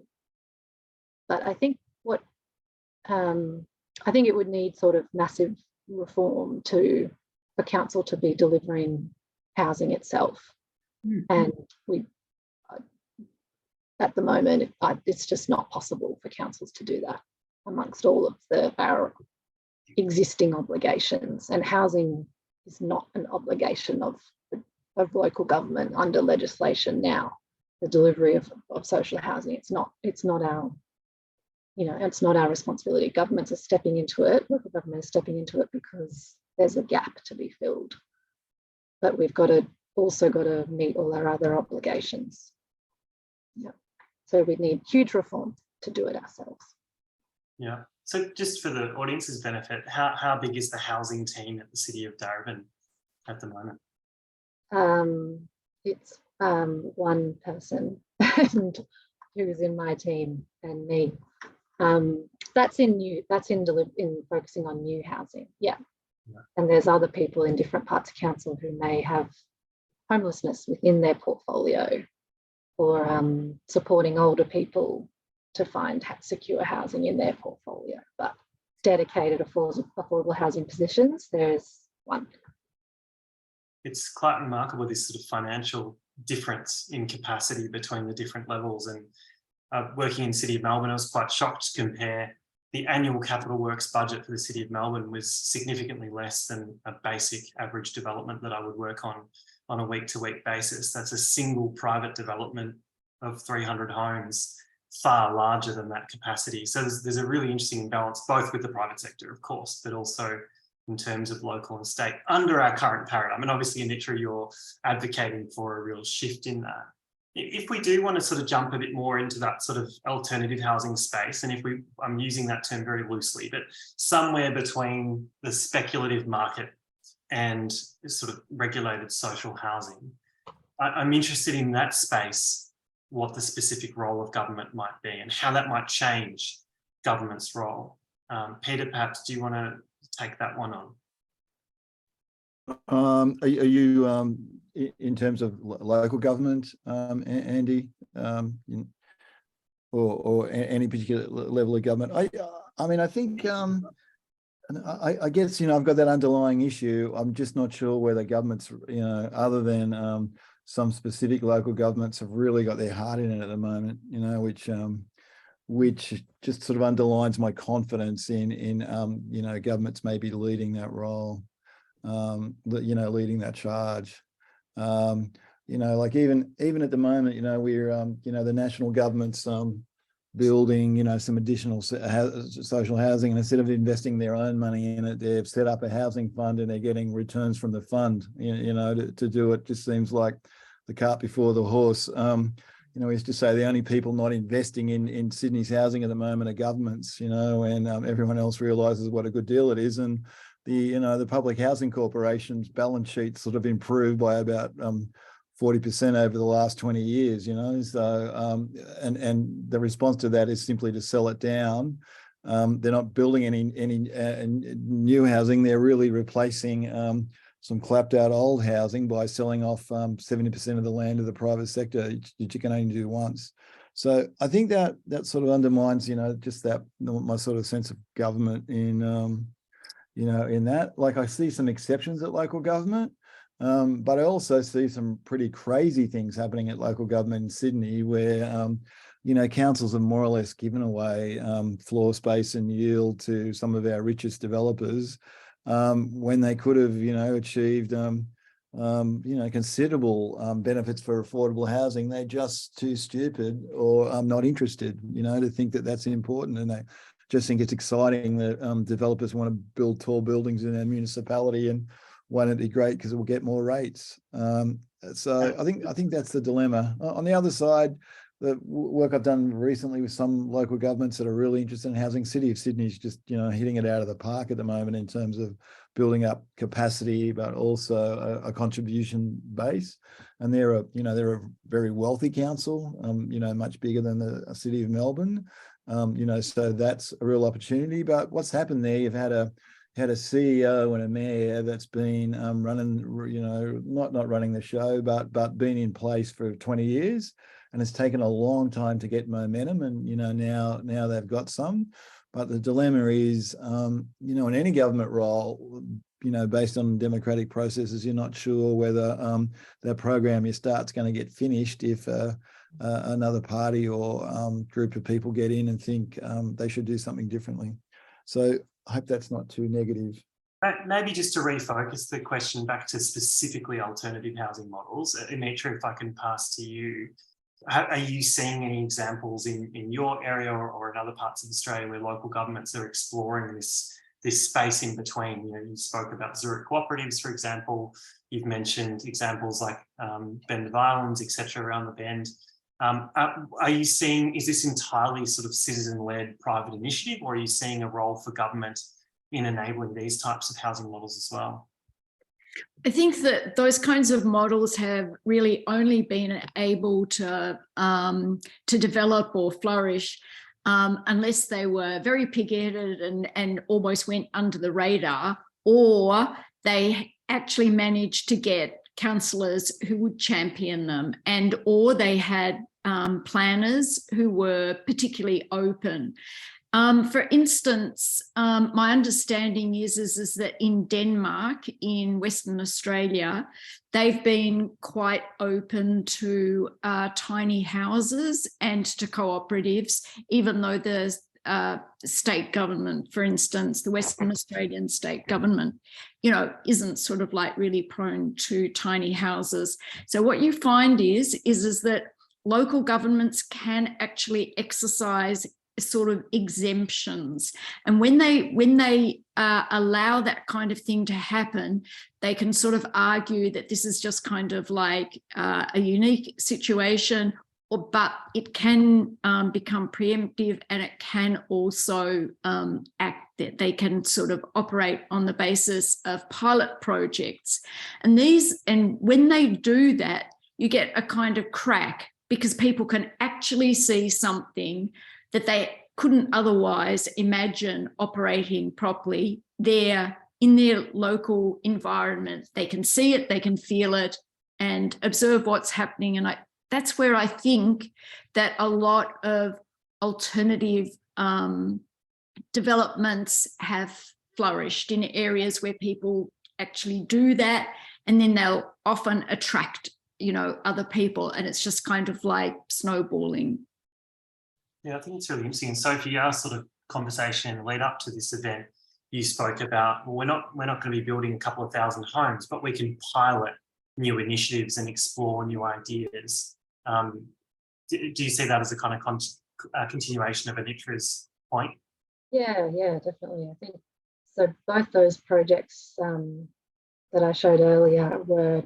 I think I think it would need sort of massive reform for council to be delivering housing itself. And at the moment, it's just not possible for councils to do that amongst all of our existing obligations. And housing is not an obligation of local government under legislation now. The delivery of social housing, it's not our, it's not our responsibility. Governments are stepping into it. Local government is stepping into it because there's a gap to be filled. But we've also got to meet all our other obligations. Yeah. So we need huge reform to do it ourselves. Yeah.
So just for the audience's benefit, how big is the housing team at the City of Darebin at the moment?
It's one person and who's in my team and me. That's in focusing on new housing. Yeah. And there's other people in different parts of council who may have homelessness within their portfolio, or supporting older people to find secure housing in their portfolio. But dedicated affordable housing positions, there's one.
It's quite remarkable, this sort of financial difference in capacity between the different levels. And working in the City of Melbourne, I was quite shocked to compare the annual capital works budget for the City of Melbourne was significantly less than a basic average development that I would work on a week-to-week basis. That's a single private development of 300 homes, far larger than that capacity. So there's a really interesting imbalance, both with the private sector, of course, but also in terms of local and state under our current paradigm. And obviously, Anitra, you're advocating for a real shift in that. If we do want to sort of jump a bit more into that sort of alternative housing space, and I'm using that term very loosely, but somewhere between the speculative market and sort of regulated social housing, I'm interested in that space, what the specific role of government might be and how that might change government's role. Peter, perhaps, do you want to take that one on?
Are you in terms of local government, Andy, or any particular level of government? I mean, I think, I guess, I've got that underlying issue. I'm just not sure whether governments, other than some specific local governments, have really got their heart in it at the moment, which just sort of underlines my confidence in governments maybe leading that role, leading that charge. Like even at the moment, we're the national government's building some additional social housing, and instead of investing their own money in it, they've set up a housing fund and they're getting returns from the fund. To do it just seems like the cart before the horse. We used to say the only people not investing in Sydney's housing at the moment are governments, and everyone else realises what a good deal it is. And the Public Housing Corporation's balance sheet sort of improved by about 40% over the last 20 years, so and the response to that is simply to sell it down. They're not building any new housing. They're really replacing some clapped out old housing by selling off 70% of the land of the private sector, which you can only do once. So I think that sort of undermines, just that my sort of sense of government in in that. Like, I see some exceptions at local government, but I also see some pretty crazy things happening at local government in Sydney where, councils have more or less given away floor space and yield to some of our richest developers when they could have, achieved, considerable benefits for affordable housing. They're just too stupid or not interested, to think that that's important. And they just think it's exciting that developers want to build tall buildings in their municipality, and won't it be great because it will get more rates. So I think that's the dilemma. On the other side, the work I've done recently with some local governments that are really interested in housing, City of Sydney's just hitting it out of the park at the moment in terms of building up capacity, but also a contribution base. And they're a very wealthy council, much bigger than the City of Melbourne. So that's a real opportunity. But what's happened there, you've had a had a CEO and a mayor that's been running, not running the show, but been in place for 20 years, and it's taken a long time to get momentum. And now they've got some. But the dilemma is, in any government role, based on democratic processes, you're not sure whether that program you start's going to get finished if another party or group of people get in and think they should do something differently. So I hope that's not too negative.
Maybe just to refocus the question back to specifically alternative housing models, Anitra, if I can pass to you, are you seeing any examples in your area or in other parts of Australia where local governments are exploring this space in between? You spoke about Zurich cooperatives, for example. You've mentioned examples like Bend of Islands, etc., around the bend. Are you seeing, is this entirely sort of citizen-led private initiative, or are you seeing a role for government in enabling these types of housing models as well?
I think that those kinds of models have really only been able to develop or flourish unless they were very pig-headed and almost went under the radar, or they actually managed to get councillors who would champion them, or they had planners who were particularly open. For instance, my understanding is that in Denmark, in Western Australia, they've been quite open to tiny houses and to cooperatives, even though the state government, for instance, the Western Australian state government, isn't sort of like really prone to tiny houses. So what you find is that local governments can actually exercise sort of exemptions, and when they allow that kind of thing to happen, they can sort of argue that this is just kind of like a unique situation, but it can become preemptive, and it can also act that they can sort of operate on the basis of pilot projects. And when they do that, you get a kind of crack, because people can actually see something that they couldn't otherwise imagine operating properly there in their local environment. They can see it, they can feel it, and observe what's happening. And that's where I think that a lot of alternative developments have flourished, in areas where people actually do that, and then they'll often attract other people, and it's just kind of like snowballing.
Yeah, I think it's really interesting. And Sophie, our sort of conversation lead up to this event, you spoke about, well, we're not going to be building a couple of thousand homes, but we can pilot new initiatives and explore new ideas. Do you see that as a kind of continuation of Anitra's point?
Yeah, definitely. I think so. Both those projects that I showed earlier were,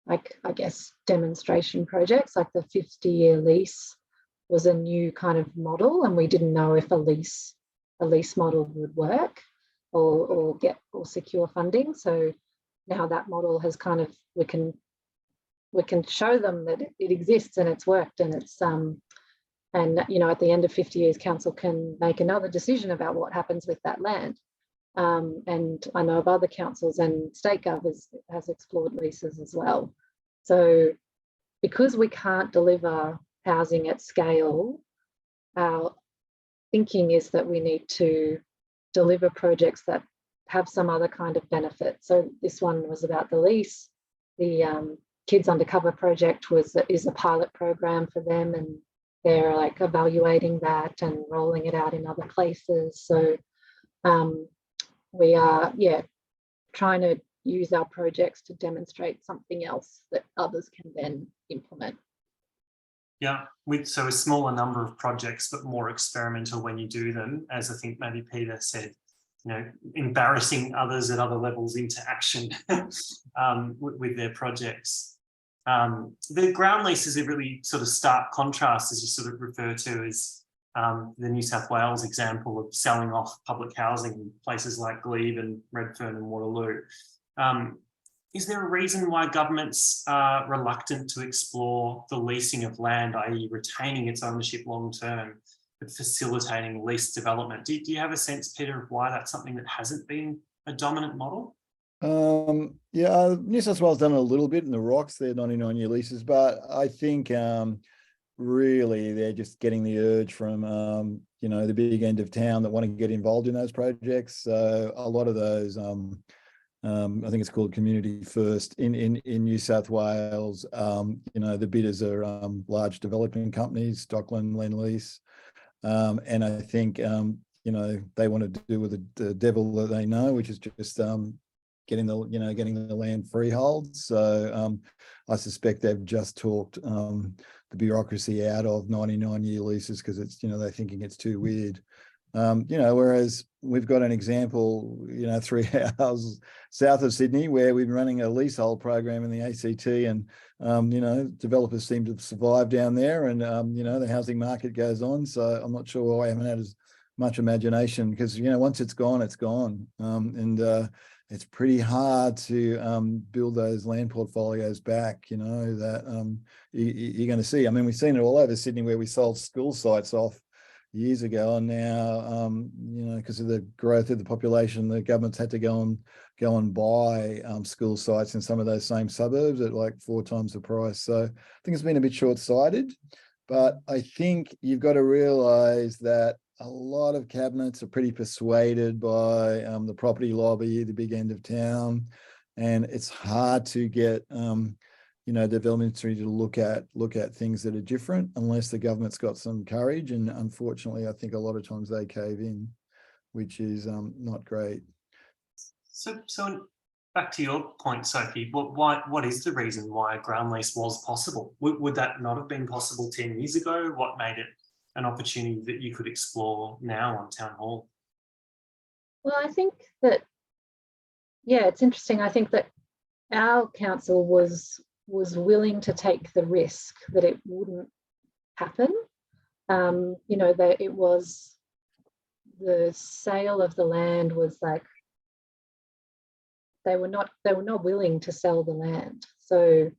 like, I guess, demonstration projects. Like the 50-year lease was a new kind of model, and we didn't know if a lease model would work or secure funding. So now that model has kind of, we can show them that it exists and it's worked, and it's and at the end of 50 years, council can make another decision about what happens with that land. And I know of other councils, and state gov has explored leases as well. So because we can't deliver housing at scale, our thinking is that we need to deliver projects that have some other kind of benefit. So this one was about the lease. The Kids Undercover project is a pilot program for them, and they're like evaluating that and rolling it out in other places. So we are trying to use our projects to demonstrate something else that others can then implement.
Yeah, so a smaller number of projects, but more experimental when you do them, as I think maybe Peter said, embarrassing others at other levels into action with their projects. The ground lease is a really sort of stark contrast, as you sort of refer to as the New South Wales example of selling off public housing in places like Glebe and Redfern and Waterloo. Is there a reason why governments are reluctant to explore the leasing of land, i.e. retaining its ownership long-term, but facilitating lease development? Do you have a sense, Peter, of why that's something that hasn't been a dominant model?
Yeah, New South Wales done a little bit in the Rocks, they're 99-year leases, but I think really they're just getting the urge from you know, the big end of town that want to get involved in those projects. So a lot of those I think it's called Community First in New South Wales. You know, the bidders are large development companies, Stockland, Lendlease, and I think you know, they want to do with the devil that they know, which is just getting the land freehold. So I suspect they've just talked the bureaucracy out of 99-year leases because it's, you know, they're thinking it's too weird. You know, whereas we've got an example, you know, 3 hours south of Sydney where we've been running a leasehold program in the ACT, and you know, developers seem to survive down there, and you know, the housing market goes on. So I'm not sure why I haven't had as much imagination, because, you know, once it's gone, it's gone. And it's pretty hard to build those land portfolios back, you know, that you're going to see. I mean, we've seen it all over Sydney where we sold school sites off years ago, and now you know, because of the growth of the population, the government's had to go and buy school sites in some of those same suburbs at like 4 times the price. So I think it's been a bit short-sighted, but I think you've got to realize that a lot of cabinets are pretty persuaded by the property lobby, the big end of town, and it's hard to get you know, development industry to look at things that are different unless the government's got some courage. And unfortunately, I think a lot of times they cave in, which is not great.
So back to your point, Sophie, what is the reason why a ground lease was possible? Would that not have been possible 10 years ago? What made it an opportunity that you could explore now on Town Hall?
Well, I think that, yeah, it's interesting. I think that our council was willing to take the risk that it wouldn't happen. You know, that it was, the sale of the land was like, they were not willing to sell the land. So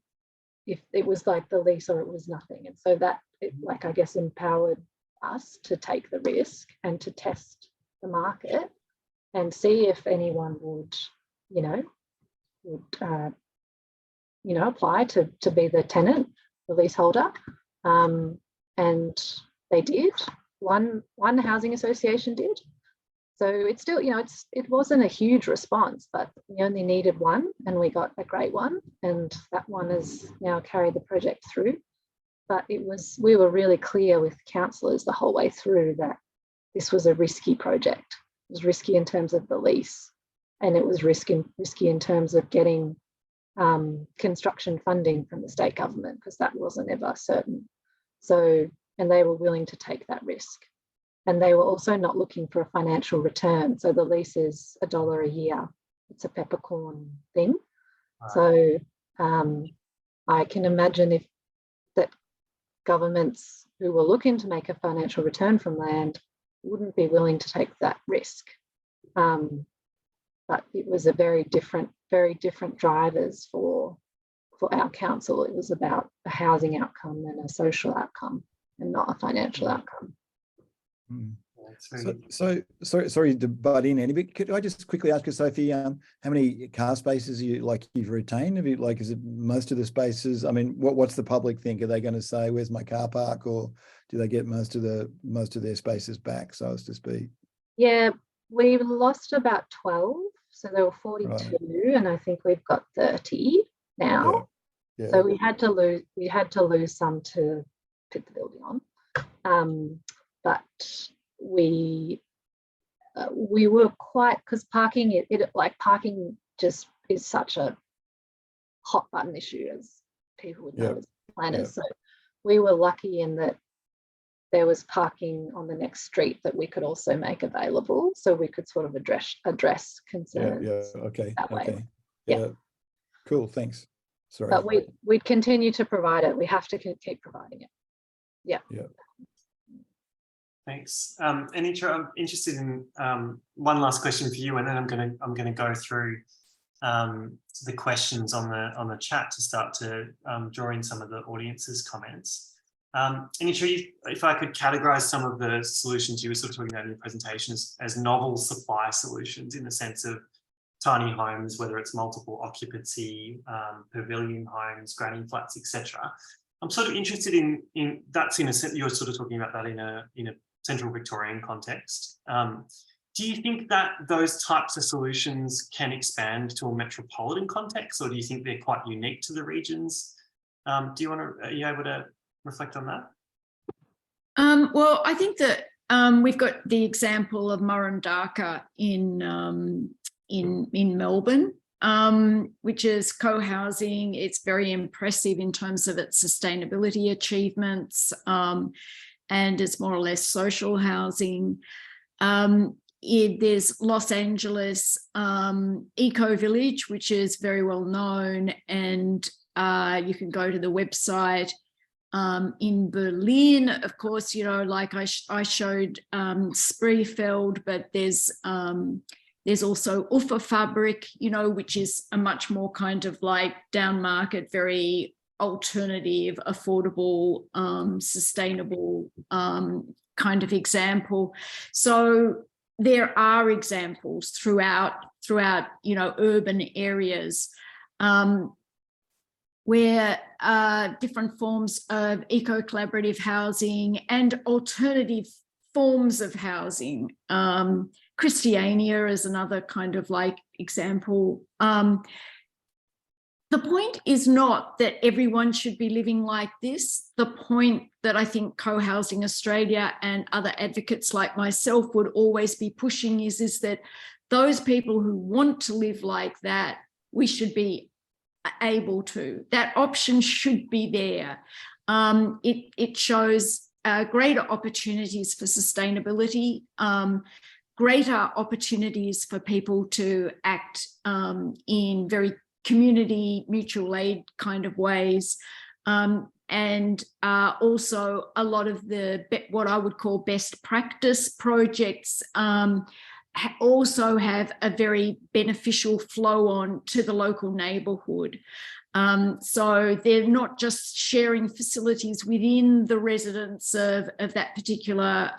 if it was like the lease or it was nothing. And so that, it, like, I guess, empowered us to take the risk and to test the market and see if anyone would, you know, apply to be the tenant, the leaseholder. And they did. One housing association did. So it's still, you know, it wasn't a huge response, but we only needed one and we got a great one. And that one has now carried the project through. But we were really clear with councillors the whole way through that this was a risky project. It was risky in terms of the lease, and it was risky in terms of getting construction funding from the state government, because that wasn't ever certain. So, and they were willing to take that risk. And they were also not looking for a financial return. So the lease is $1 a year. It's a peppercorn thing. Right. So I can imagine if that governments who were looking to make a financial return from land wouldn't be willing to take that risk. But it was a very different drivers for our council. It was about a housing outcome and a social outcome, and not a financial outcome.
Sorry to butt in, Andy, but could I just quickly ask you, Sophie, how many car spaces you've retained? Have you, like, is it most of the spaces? I mean, what's the public think? Are they going to say, "Where's my car park," or do they get most of their spaces back, so as to speak? Yeah,
we lost about 12, so there were 42, right. And I think we've got 30 now. Yeah. So we had to lose some to put the building on. But we were quite, because parking, parking just is such a hot button issue, as people would know, as planners. So we were lucky in that there was parking on the next street that we could also make available, so we could sort of address concerns. That way. Yeah.
Cool. Thanks. Sorry.
But we'd continue to provide it. We have to keep providing it. Yeah.
Thanks. Anitra, I'm interested in one last question for you, and then I'm gonna go through the questions on the chat to start to draw in some of the audience's comments. Anitra, if I could categorize some of the solutions you were sort of talking about in your presentation as novel supply solutions, in the sense of tiny homes, whether it's multiple occupancy, pavilion homes, granny flats, etc. I'm sort of interested in that's in a sense, you're sort of talking about that in a central Victorian context. Do you think that those types of solutions can expand to a metropolitan context, or do you think they're quite unique to the regions? Are you able to reflect on that?
Well, I think that we've got the example of Murrumdarka in Melbourne, which is co-housing. It's very impressive in terms of its sustainability achievements, and it's more or less social housing. There's Los Angeles Eco Village, which is very well known, and you can go to the website. In Berlin, of course, you know, like I showed Spreefeld, but there's also Uferfabrik, you know, which is a much more kind of like down market, very alternative, affordable, sustainable kind of example. So there are examples throughout, you know, urban areas where different forms of eco-collaborative housing and alternative forms of housing. Christiania is another kind of like example. The point is not that everyone should be living like this. The point that I think Co-Housing Australia and other advocates like myself would always be pushing is that those people who want to live like that, we should be able to. That option should be there. It shows greater opportunities for sustainability, greater opportunities for people to act in very community mutual aid kind of ways, and also a lot of the what I would call best practice projects also have a very beneficial flow on to the local neighbourhood. So they're not just sharing facilities within the residents of that particular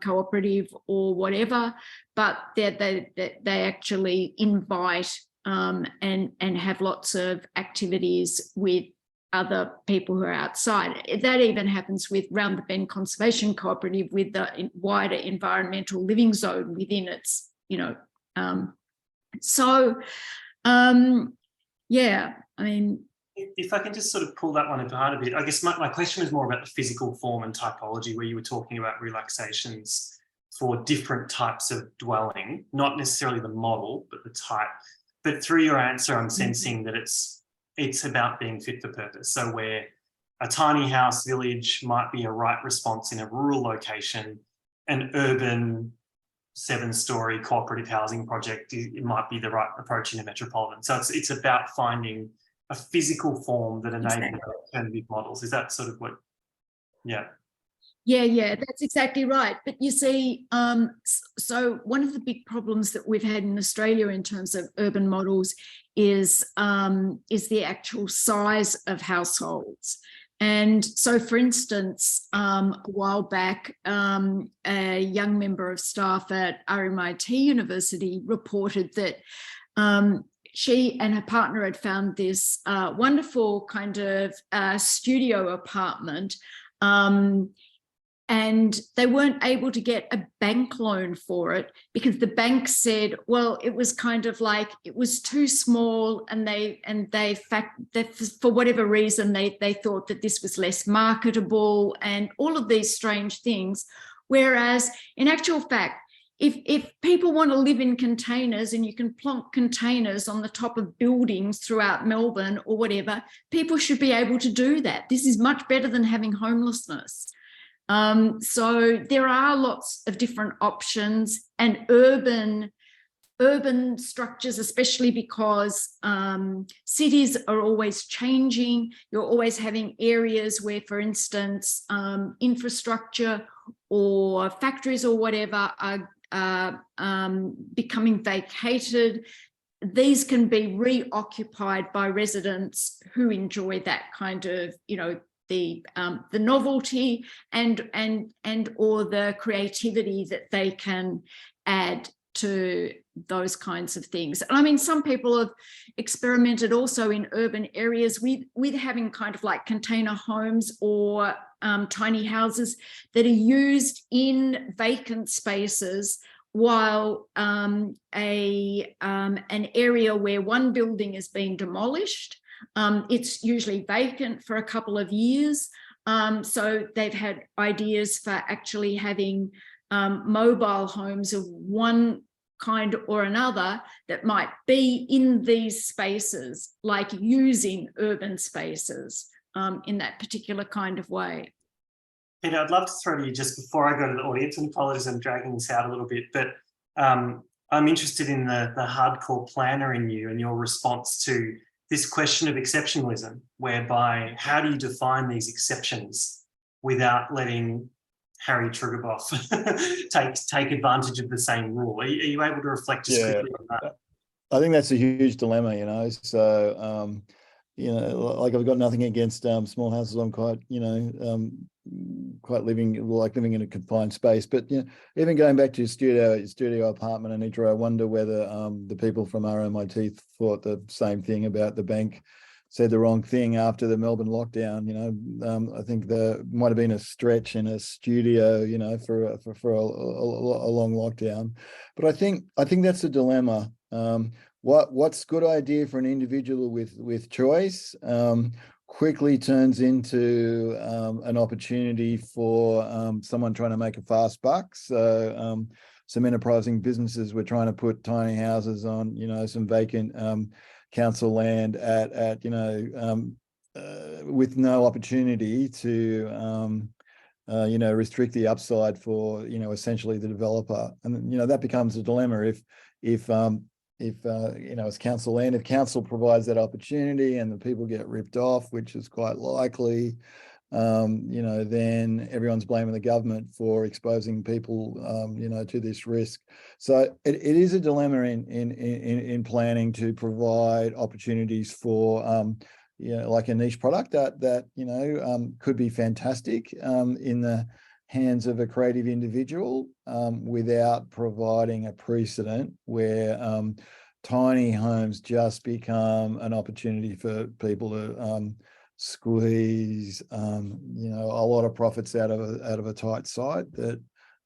cooperative or whatever, but they actually invite and have lots of activities with other people who are outside. That even happens with Round the Bend Conservation Cooperative with the wider environmental living zone within its, you know. Yeah, I mean.
If I can just sort of pull that one apart a bit, I guess my question is more about the physical form and typology, where you were talking about relaxations for different types of dwelling, not necessarily the model, but the type. But through your answer, I'm sensing that it's about being fit for purpose. So where a tiny house village might be a right response in a rural location, an urban 7-story cooperative housing project, it might be the right approach in a metropolitan. So it's about finding a physical form that enables alternative models. Is that sort of what? Yeah.
Yeah, that's exactly right. But you see, so one of the big problems that we've had in Australia in terms of urban models is the actual size of households. And so, for instance, a while back, a young member of staff at RMIT University reported that she and her partner had found this wonderful kind of studio apartment, and they weren't able to get a bank loan for it because the bank said, well, it was kind of like it was too small, and they for whatever reason they thought that this was less marketable and all of these strange things. Whereas in actual fact, if people want to live in containers and you can plonk containers on the top of buildings throughout Melbourne or whatever, people should be able to do that. This is much better than having homelessness. So there are lots of different options, and urban structures, especially because cities are always changing. You're always having areas where, for instance, infrastructure or factories or whatever are becoming vacated. These can be reoccupied by residents who enjoy that kind of, you know, the novelty and or the creativity that they can add to those kinds of things. And I mean, some people have experimented also in urban areas with having kind of like container homes or tiny houses that are used in vacant spaces, while an area where one building is being demolished, it's usually vacant for a couple of years. So they've had ideas for actually having mobile homes of one kind or another that might be in these spaces, like using urban spaces in that particular kind of way.
Peter, I'd love to throw to you just before I go to the audience, and apologies, I'm dragging this out a little bit, but I'm interested in the hardcore planner in you and your response to this question of exceptionalism, whereby how do you define these exceptions without letting Harry Truggerboff take advantage of the same rule? Are you able to reflect just quickly on that?
I think that's a huge dilemma, you know. So, you know, like I've got nothing against small houses. I'm quite, you know, quite living in a confined space. But you know, even going back to your studio apartment, Anitra, I wonder whether the people from RMIT thought the same thing about the bank said the wrong thing after the Melbourne lockdown. You know, I think there might have been a stretch in a studio, you know, for a long lockdown. But I think that's a dilemma. What's good idea for an individual with choice quickly turns into an opportunity for someone trying to make a fast buck. So some enterprising businesses were trying to put tiny houses on, you know, some vacant council land at you know, with no opportunity to you know, restrict the upside for, you know, essentially the developer. And you know, that becomes a dilemma if you know, it's council land, if council provides that opportunity and the people get ripped off, which is quite likely, you know, then everyone's blaming the government for exposing people, you know, to this risk. So it is a dilemma in planning to provide opportunities for, you know, like a niche product that you know, could be fantastic in the hands of a creative individual, without providing a precedent where tiny homes just become an opportunity for people to squeeze you know, a lot of profits out of a tight site that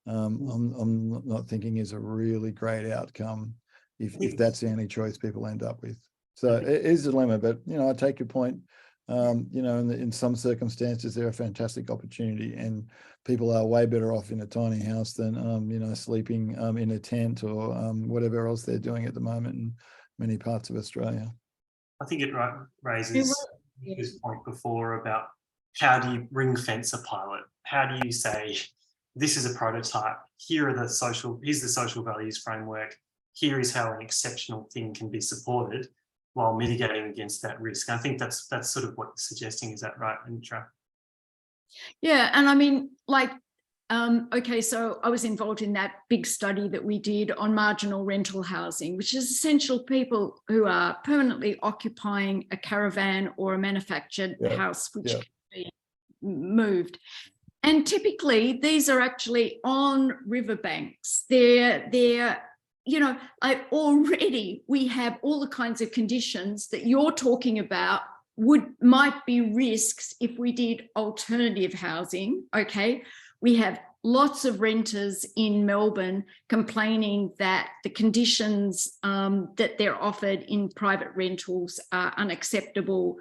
I'm not thinking is a really great outcome if that's the only choice people end up with. So it is a dilemma, but you know, I take your point. You know, in some circumstances, they're a fantastic opportunity, and people are way better off in a tiny house than you know, sleeping in a tent or whatever else they're doing at the moment in many parts of Australia.
I think it raises this point before about how do you ring fence a pilot? How do you say, this is a prototype, here's the social values framework, here is how an exceptional thing can be supported while mitigating against that risk. I think that's sort of what you're suggesting. Is that right, Anitra?
Yeah, and I mean, like, okay, so I was involved in that big study that we did on marginal rental housing, which is essential people who are permanently occupying a caravan or a manufactured house, which can be moved. And typically, these are actually on riverbanks. They're you know, already we have all the kinds of conditions that you're talking about might be risks if we did alternative housing. Okay, we have lots of renters in Melbourne complaining that the conditions that they're offered in private rentals are unacceptable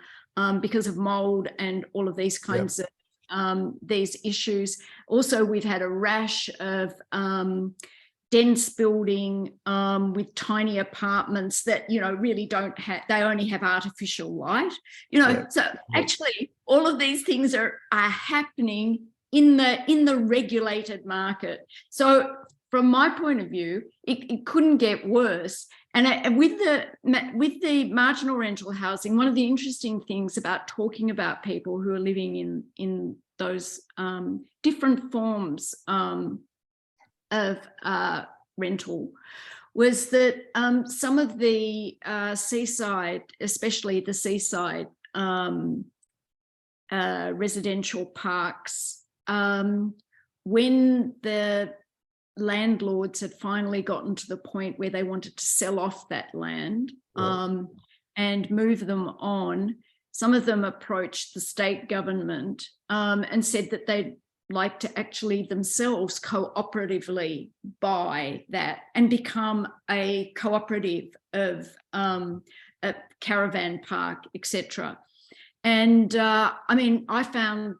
because of mold and all of these kinds of these issues. Also, we've had a rash of dense building with tiny apartments that, you know, really don't have, they only have artificial light, you know. So actually all of these things are happening in the regulated market. So from my point of view, it couldn't get worse. And with the marginal rental housing, one of the interesting things about talking about people who are living in those different forms of rental was that some of the seaside, especially the seaside residential parks, when the landlords had finally gotten to the point where they wanted to sell off that land and move them on. Some of them approached the state government and said that they'd like to actually themselves cooperatively buy that and become a cooperative of a caravan park, etc. And I mean, I found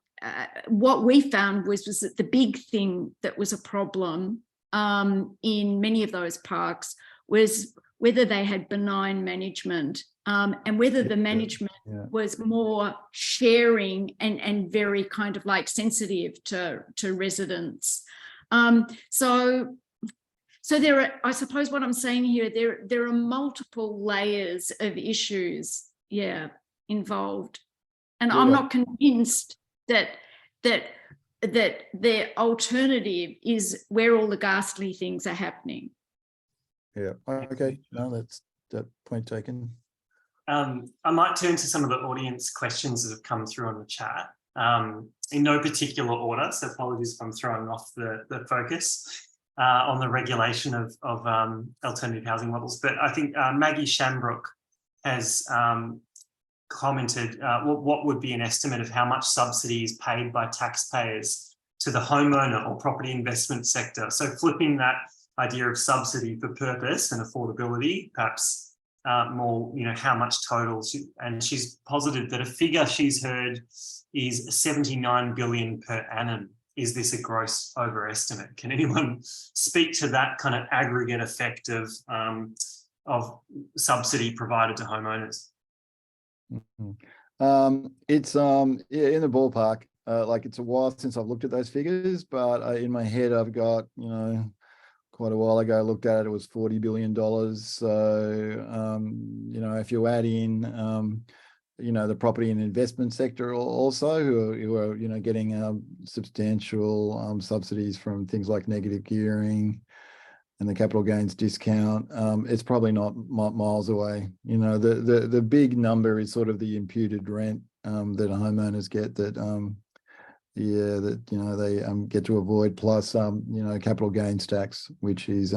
what we found was that the big thing that was a problem in many of those parks was whether they had benign management and whether the management was more sharing and very kind of like sensitive to residents. So there are, I suppose what I'm saying here, there are multiple layers of issues, involved. And I'm not convinced that the alternative is where all the ghastly things are happening.
Yeah. Okay. No, that's that point taken.
I might turn to some of the audience questions that have come through on the chat. In no particular order, so apologies if I'm throwing off the focus on the regulation of alternative housing models. But I think Maggie Shambrook has commented, what would be an estimate of how much subsidy is paid by taxpayers to the homeowner or property investment sector? So flipping that idea of subsidy for purpose and affordability, perhaps more, how much total, and she's posited that a figure she's heard is 79 billion per annum. Is this a gross overestimate? Can anyone speak to that kind of aggregate effect of subsidy provided to homeowners?
It's in the ballpark. Like it's a while since I've looked at those figures, but in my head I've got, quite a while ago, I looked at it, it was $40 billion. So, if you add in, the property and investment sector also, who are getting substantial subsidies from things like negative gearing and the capital gains discount, it's probably not miles away. The big number is sort of the imputed rent that homeowners get that they get to avoid, plus capital gains tax, which is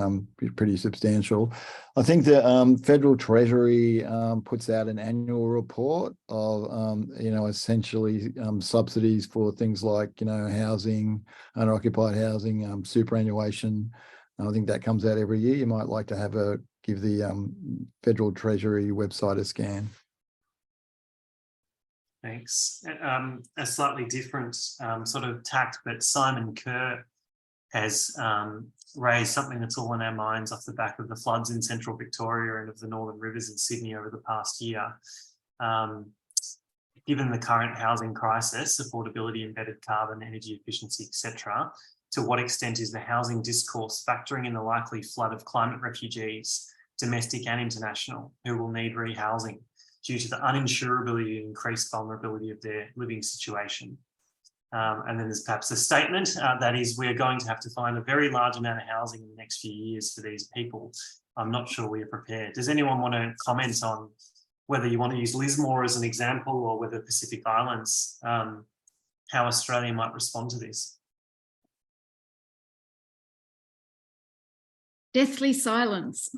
pretty substantial. I think the Federal Treasury puts out an annual report of essentially subsidies for things like housing, owner-occupied housing, superannuation. I think that comes out every year. You might like to give the Federal Treasury website a scan.
Thanks. A slightly different sort of tact, but Simon Kerr has raised something that's all in our minds off the back of the floods in central Victoria and of the northern rivers in Sydney over the past year. Given the current housing crisis, affordability, embedded carbon, energy efficiency, etc., to what extent is the housing discourse factoring in the likely flood of climate refugees, domestic and international, who will need rehousing due to the uninsurability and increased vulnerability of their living situation? And then there's perhaps a statement that is, we are going to have to find a very large amount of housing in the next few years for these people. I'm not sure we are prepared. Does anyone want to comment on whether you want to use Lismore as an example or whether Pacific Islands, how Australia might respond to this?
Deathly silence.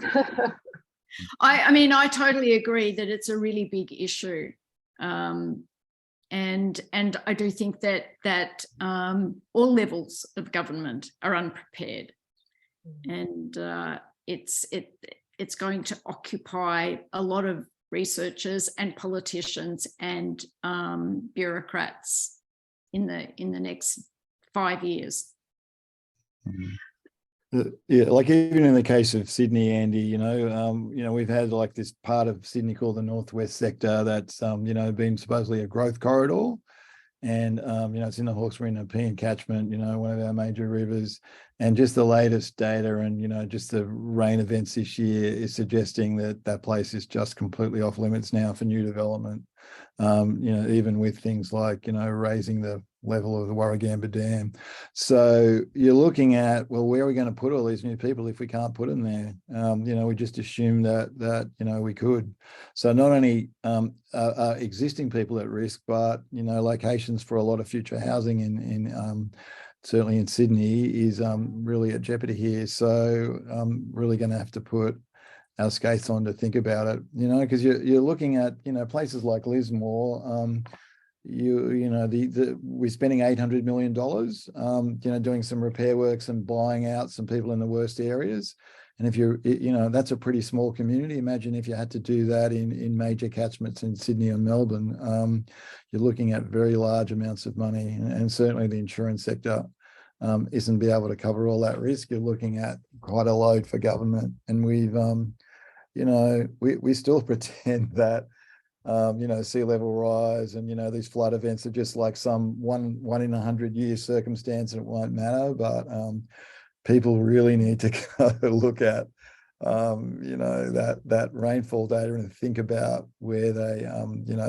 I totally agree that it's a really big issue, and I do think that all levels of government are unprepared, and it's going to occupy a lot of researchers and politicians and bureaucrats in the next 5 years.
Mm-hmm. Yeah, like even in the case of Sydney, Andy, we've had like this part of Sydney called the Northwest Sector that's, been supposedly a growth corridor. And, it's in the Hawkesbury and Nepean catchment, one of our major rivers. And just the latest data and, just the rain events this year is suggesting that that place is just completely off limits now for new development. Even with things like, raising the level of the Warragamba Dam. So you're looking at, well, where are we going to put all these new people if we can't put them there? We just assume that we could. So not only are existing people at risk, but locations for a lot of future housing in certainly in Sydney is really at jeopardy here. So I'm really going to have to put our skates on to think about it, because you're looking at places like Lismore. We're spending $800 million, doing some repair works and buying out some people in the worst areas. And if that's a pretty small community. Imagine if you had to do that in major catchments in Sydney and Melbourne. You're looking at very large amounts of money, and certainly the insurance sector isn't be able to cover all that risk. You're looking at quite a load for government, and we still pretend that sea level rise and these flood events are just like some one in 100-year circumstance and it won't matter. But people really need to go look at that rainfall data and think about where they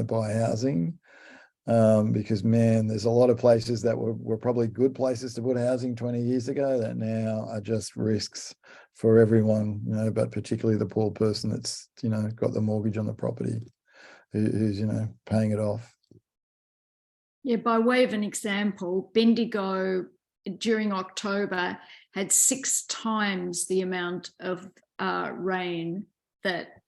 buy housing, because man, there's a lot of places that were probably good places to put housing 20 years ago that now are just risks for everyone, but particularly the poor person that's got the mortgage on the property, who's paying it off.
Yeah, by way of an example, Bendigo during October had 6 times the amount of rain that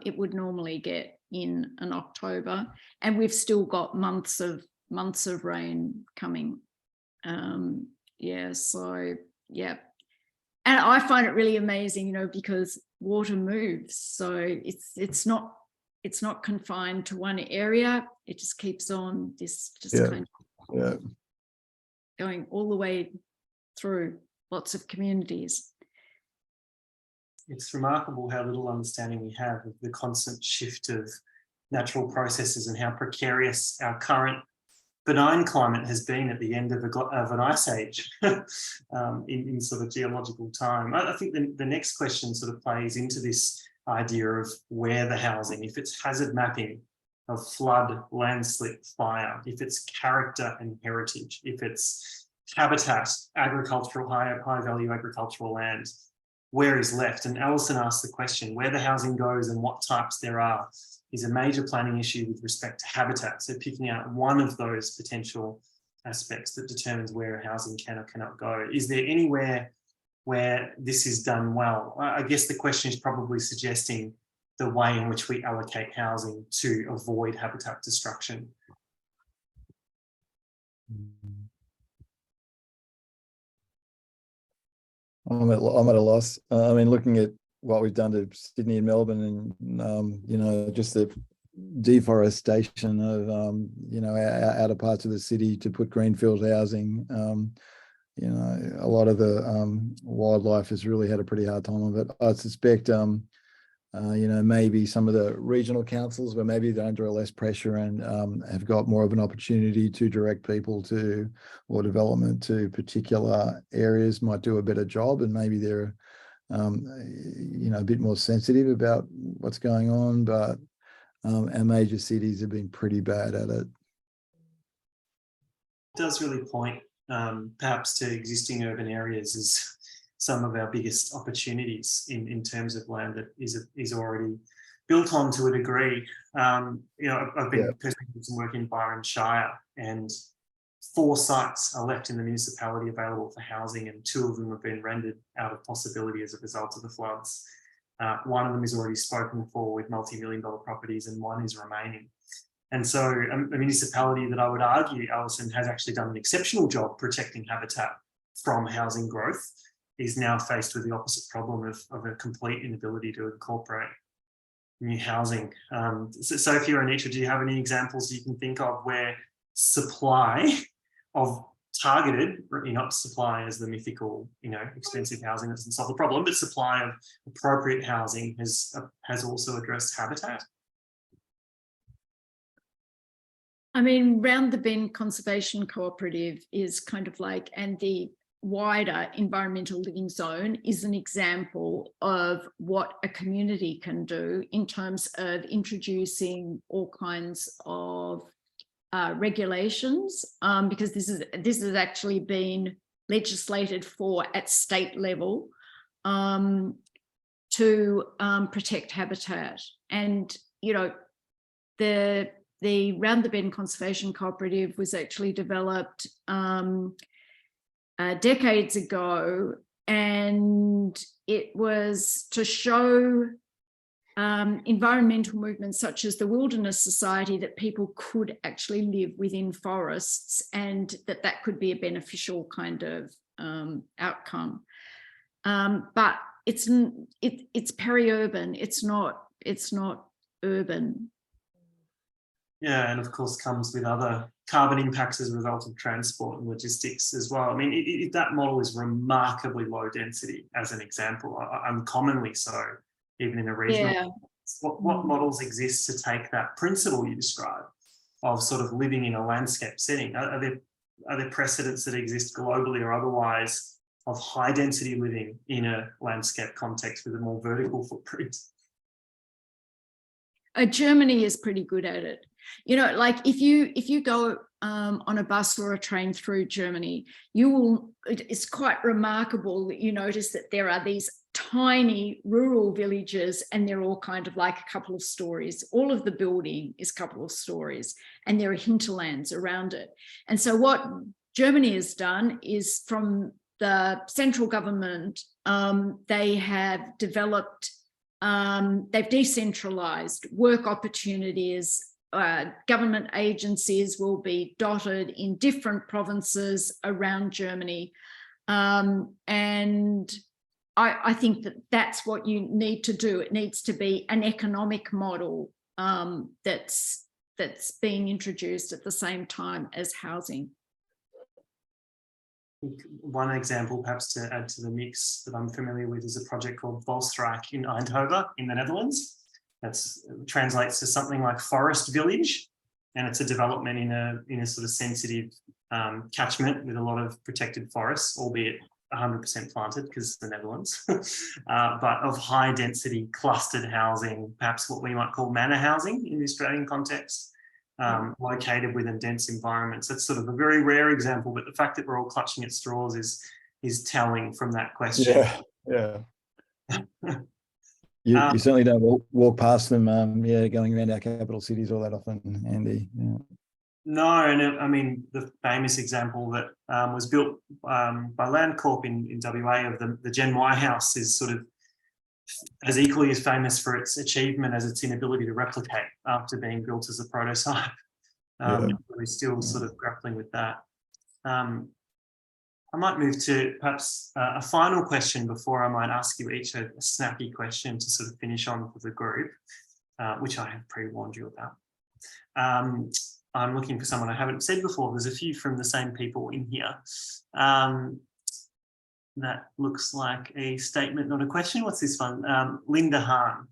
it would normally get in an October, and we've still got months of rain coming. And I find it really amazing, because water moves, so it's not confined to one area. It just keeps on kind of going all the way through lots of communities.
It's remarkable how little understanding we have of the constant shift of natural processes and how precarious our current benign climate has been at the end of an ice age in sort of geological time. I think the next question sort of plays into this idea of where the housing, if it's hazard mapping of flood, landslip, fire, if it's character and heritage, if it's habitat, agricultural, high value agricultural land, where is left? And Alison asked the question, where the housing goes and what types there are is a major planning issue with respect to habitat. So picking out one of those potential aspects that determines where housing can or cannot go. Is there anywhere where this is done well? I guess the question is probably suggesting the way in which we allocate housing to avoid habitat destruction.
I'm at a loss. Looking at what we've done to Sydney and Melbourne, and just the deforestation of outer parts of the city to put greenfield housing. A lot of the wildlife has really had a pretty hard time of it. I suspect, maybe some of the regional councils where maybe they're under less pressure and have got more of an opportunity to direct people to or development to particular areas might do a better job, and maybe they're a bit more sensitive about what's going on. But our major cities have been pretty bad at it.
It does really point perhaps to existing urban areas as some of our biggest opportunities in terms of land that is already built on to a degree. I've been personally doing some work in Byron Shire, and 4 sites are left in the municipality available for housing, and 2 of them have been rendered out of possibility as a result of the floods. One of them is already spoken for with multi-million-dollar properties, and 1 is remaining. And so a municipality that I would argue, Alison, has actually done an exceptional job protecting habitat from housing growth is now faced with the opposite problem of a complete inability to incorporate new housing. So if you're Anitra, do you have any examples you can think of where supply of targeted, not supply as the mythical, expensive housing that doesn't solve the problem, but supply of appropriate housing has also addressed habitat?
Round the Bend Conservation Cooperative is kind of like, and the wider environmental living zone is an example of what a community can do in terms of introducing all kinds of regulations, because this has actually been legislated for at state level to protect habitat. And the Round the Bend Conservation Cooperative was actually developed decades ago, and it was to show environmental movements such as the Wilderness Society that people could actually live within forests, and that could be a beneficial kind of outcome. But it's peri-urban. It's not urban.
Yeah, and of course comes with other carbon impacts as a result of transport and logistics as well. I mean, that model is remarkably low density, as an example, uncommonly so, even in a regional.
Yeah.
What models exist to take that principle you describe of sort of living in a landscape setting? Are there precedents that exist globally or otherwise of high density living in a landscape context with a more vertical footprint?
Germany is pretty good at it. Like if you go on a bus or a train through Germany, it's quite remarkable that you notice that there are these tiny rural villages, and they're all kind of like a couple of stories. All of the building is a couple of stories, and there are hinterlands around it. And so what Germany has done is, from the central government, they have developed, they've decentralized work opportunities. Government agencies will be dotted in different provinces around Germany. And I think that that's what you need to do. It needs to be an economic model that's being introduced at the same time as housing.
One example, perhaps to add to the mix, that I'm familiar with is a project called Bosrijk in Eindhoven in the Netherlands. That translates to something like forest village, and it's a development in a sort of sensitive catchment with a lot of protected forests, albeit 100% planted because it's the Netherlands, but of high density clustered housing, perhaps what we might call manor housing in the Australian context, located within dense environments. That's sort of a very rare example, but the fact that we're all clutching at straws is telling from that question.
Yeah. You certainly don't walk past them, going around our capital cities all that often, Andy. Yeah.
No, and I mean, the famous example that was built by Landcorp in WA of the Gen Y house is sort of as equally as famous for its achievement as its inability to replicate after being built as a prototype. We're still sort of grappling with that. I might move to perhaps a final question before I might ask you each a snappy question to sort of finish on for the group, which I have pre-warned you about. I'm looking for someone I haven't said before. There's a few from the same people in here. That looks like a statement, not a question. What's this one? Linda Hahn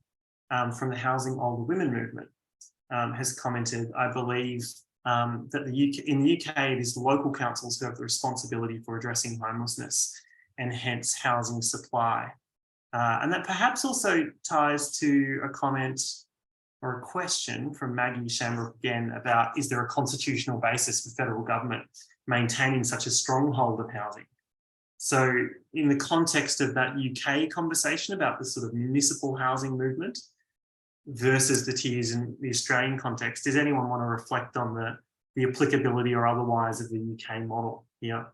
from the Housing Older Women Movement has commented, I believe, that in the UK, it is local councils who have the responsibility for addressing homelessness and hence housing supply. And that perhaps also ties to a comment or a question from Maggie Shamrock again about, is there a constitutional basis for federal government maintaining such a stronghold of housing? So in the context of that UK conversation about the sort of municipal housing movement versus the tiers in the Australian context, does anyone want to reflect on the applicability or otherwise of the UK model here?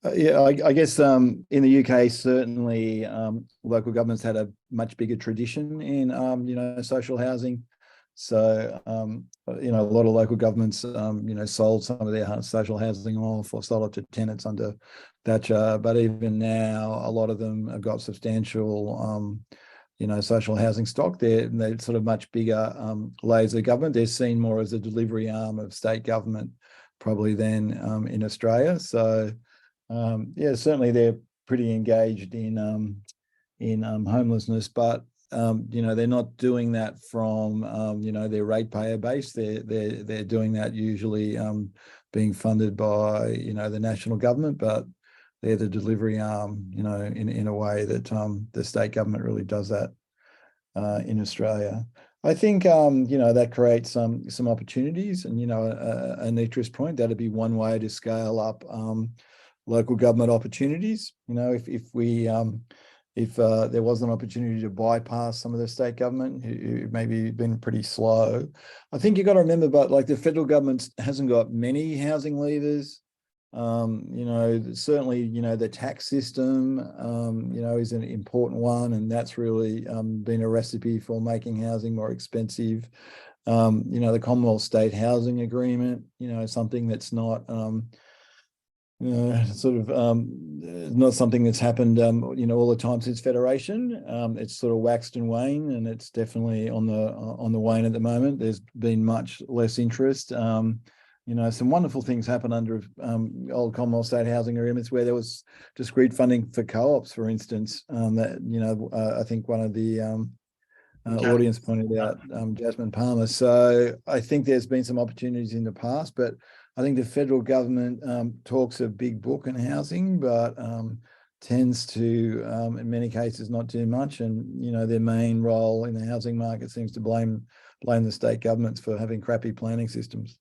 I guess in the UK, certainly local governments had a much bigger tradition in, social housing. So, a lot of local governments, sold some of their social housing off or sold it to tenants under Thatcher. But even now, a lot of them have got substantial, social housing stock. They're sort of much bigger layers of government. They're seen more as a delivery arm of state government probably than in Australia. So, certainly they're pretty engaged in homelessness, but they're not doing that from their ratepayer base. They're doing that usually being funded by the national government, but they're the delivery arm in a way that the state government really does that in Australia. I think that creates some opportunities, and Anita's point, that'd be one way to scale up local government opportunities. If there was an opportunity to bypass some of the state government who maybe been pretty slow. I think you got to remember, but like the federal government hasn't got many housing levers. Certainly, the tax system, is an important one, and that's really been a recipe for making housing more expensive. The Commonwealth State Housing Agreement, something that's not not something that's happened, all the time since Federation. It's sort of waxed and waned, and it's definitely on the wane at the moment. There's been much less interest. Some wonderful things happen under old Commonwealth State housing agreements where there was discrete funding for co-ops, for instance. I think one of the audience pointed out, Jasmine Palmer. So I think there's been some opportunities in the past, but I think the federal government talks a big book in housing, but tends to, in many cases, not do much. And their main role in the housing market seems to blame the state governments for having crappy planning systems.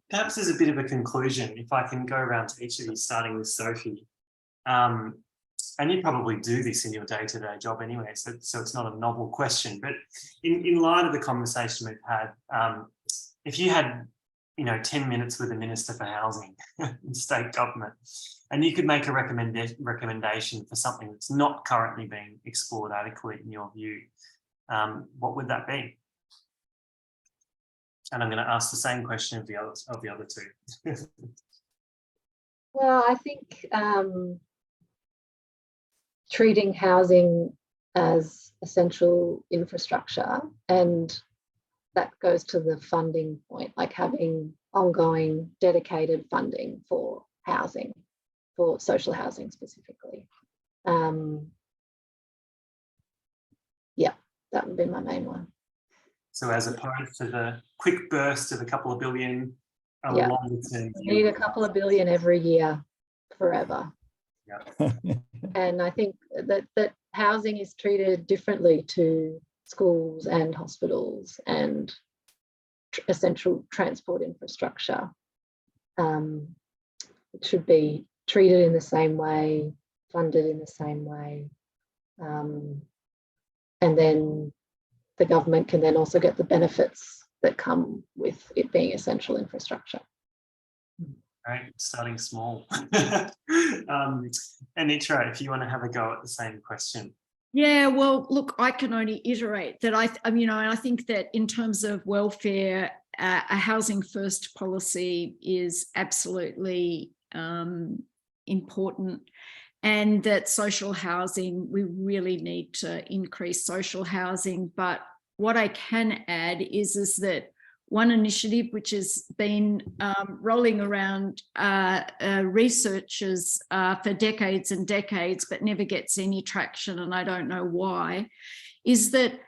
Perhaps as a bit of a conclusion, if I can go around to each of you, starting with Sophie. And you probably do this in your day-to-day job anyway, so it's not a novel question. But in light of the conversation we've had, if you had 10 minutes with the Minister for Housing in state government, and you could make a recommendation for something that's not currently being explored adequately in your view, what would that be? And I'm going to ask the same question of the other two.
Well, I think treating housing as essential infrastructure, and that goes to the funding point, like having ongoing dedicated funding for housing, for social housing specifically. Yeah, that would be my main one.
So as opposed to the quick burst of a couple of billion,
Yeah.
longer term.
We need a couple of billion every year forever.
Yeah.
And I think that housing is treated differently to schools and hospitals and essential transport infrastructure. It should be treated in the same way, funded in the same way. And then the government can then also get the benefits that come with it being essential infrastructure.
Right, starting small. Anitra, if you want to have a go at the same question.
Yeah, well, look, I can only iterate that I think that in terms of welfare, a housing first policy is absolutely important, and that social housing, we really need to increase social housing. But what I can add is that one initiative which has been rolling around researchers for decades and decades, but never gets any traction, and I don't know why, is that,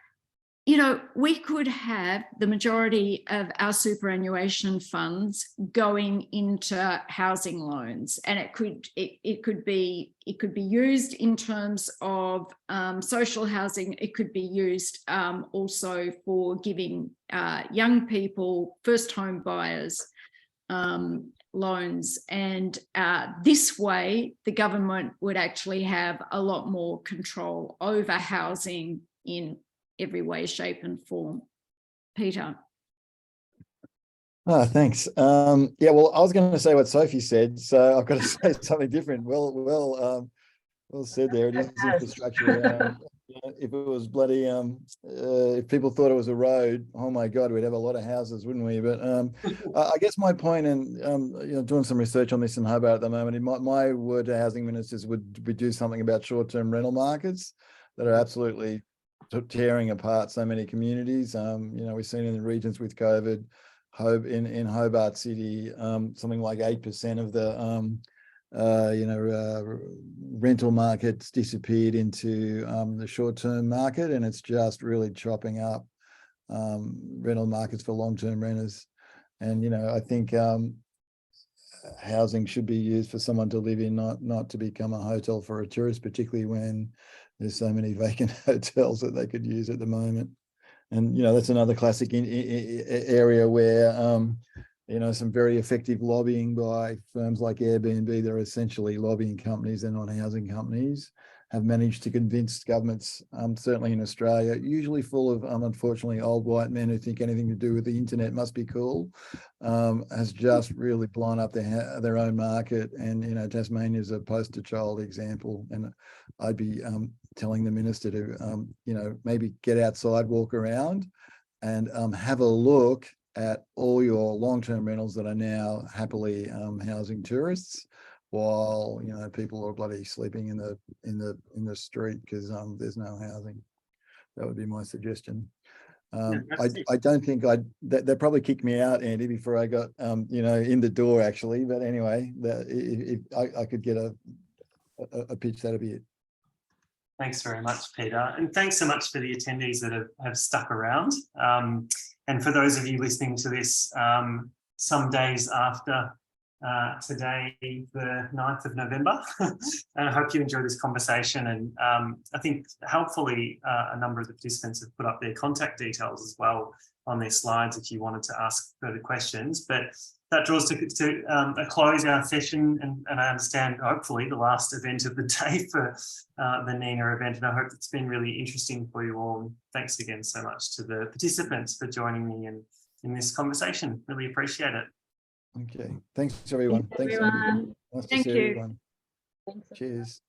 we could have the majority of our superannuation funds going into housing loans, and it could be used in terms of social housing. It could be used also for giving young people, first home buyers, loans, and this way the government would actually have a lot more control over housing in every way, shape and form. Peter.
Oh, thanks. Yeah, well, I was going to say what Sophie said, so I've got to say something different. Well said there. It is infrastructure. If it was bloody, if people thought it was a road, oh my God, we'd have a lot of houses, wouldn't we? But I guess my point, and doing some research on this in Hobart at the moment, my word to housing ministers would be do something about short-term rental markets that are absolutely tearing apart so many communities. We've seen in the regions with COVID, in Hobart City, something like 8% of the rental markets disappeared into the short-term market, and it's just really chopping up rental markets for long-term renters. And I think housing should be used for someone to live in, not to become a hotel for a tourist, particularly when there's so many vacant hotels that they could use at the moment. And, that's another classic area where, some very effective lobbying by firms like Airbnb, they're essentially lobbying companies, they're not housing companies, have managed to convince governments, certainly in Australia, usually full of, unfortunately, old white men who think anything to do with the internet must be cool, has just really blown up their own market. And, Tasmania is a poster child example. And I'd be telling the minister to, maybe get outside, walk around and have a look at all your long-term rentals that are now happily housing tourists, while people are bloody sleeping in the street because there's no housing. That would be my suggestion. I don't think they'd probably kick me out, Andy, before I got in the door actually. But anyway, if I could get a pitch, that'd be it.
Thanks very much, Peter. And thanks so much for the attendees that have stuck around. And for those of you listening to this some days after today, the 9th of November, and I hope you enjoyed this conversation. And I think helpfully a number of the participants have put up their contact details as well on their slides if you wanted to ask further questions. But that draws to a close our session, and I understand hopefully the last event of the day for the NENA event, and I hope it's been really interesting for you all. And thanks again so much to the participants for joining me in this conversation. Really appreciate it.
Okay, thanks everyone.
Thanks, everyone.
Nice to
Thank
see
you.
everyone.
Thanks.
Cheers.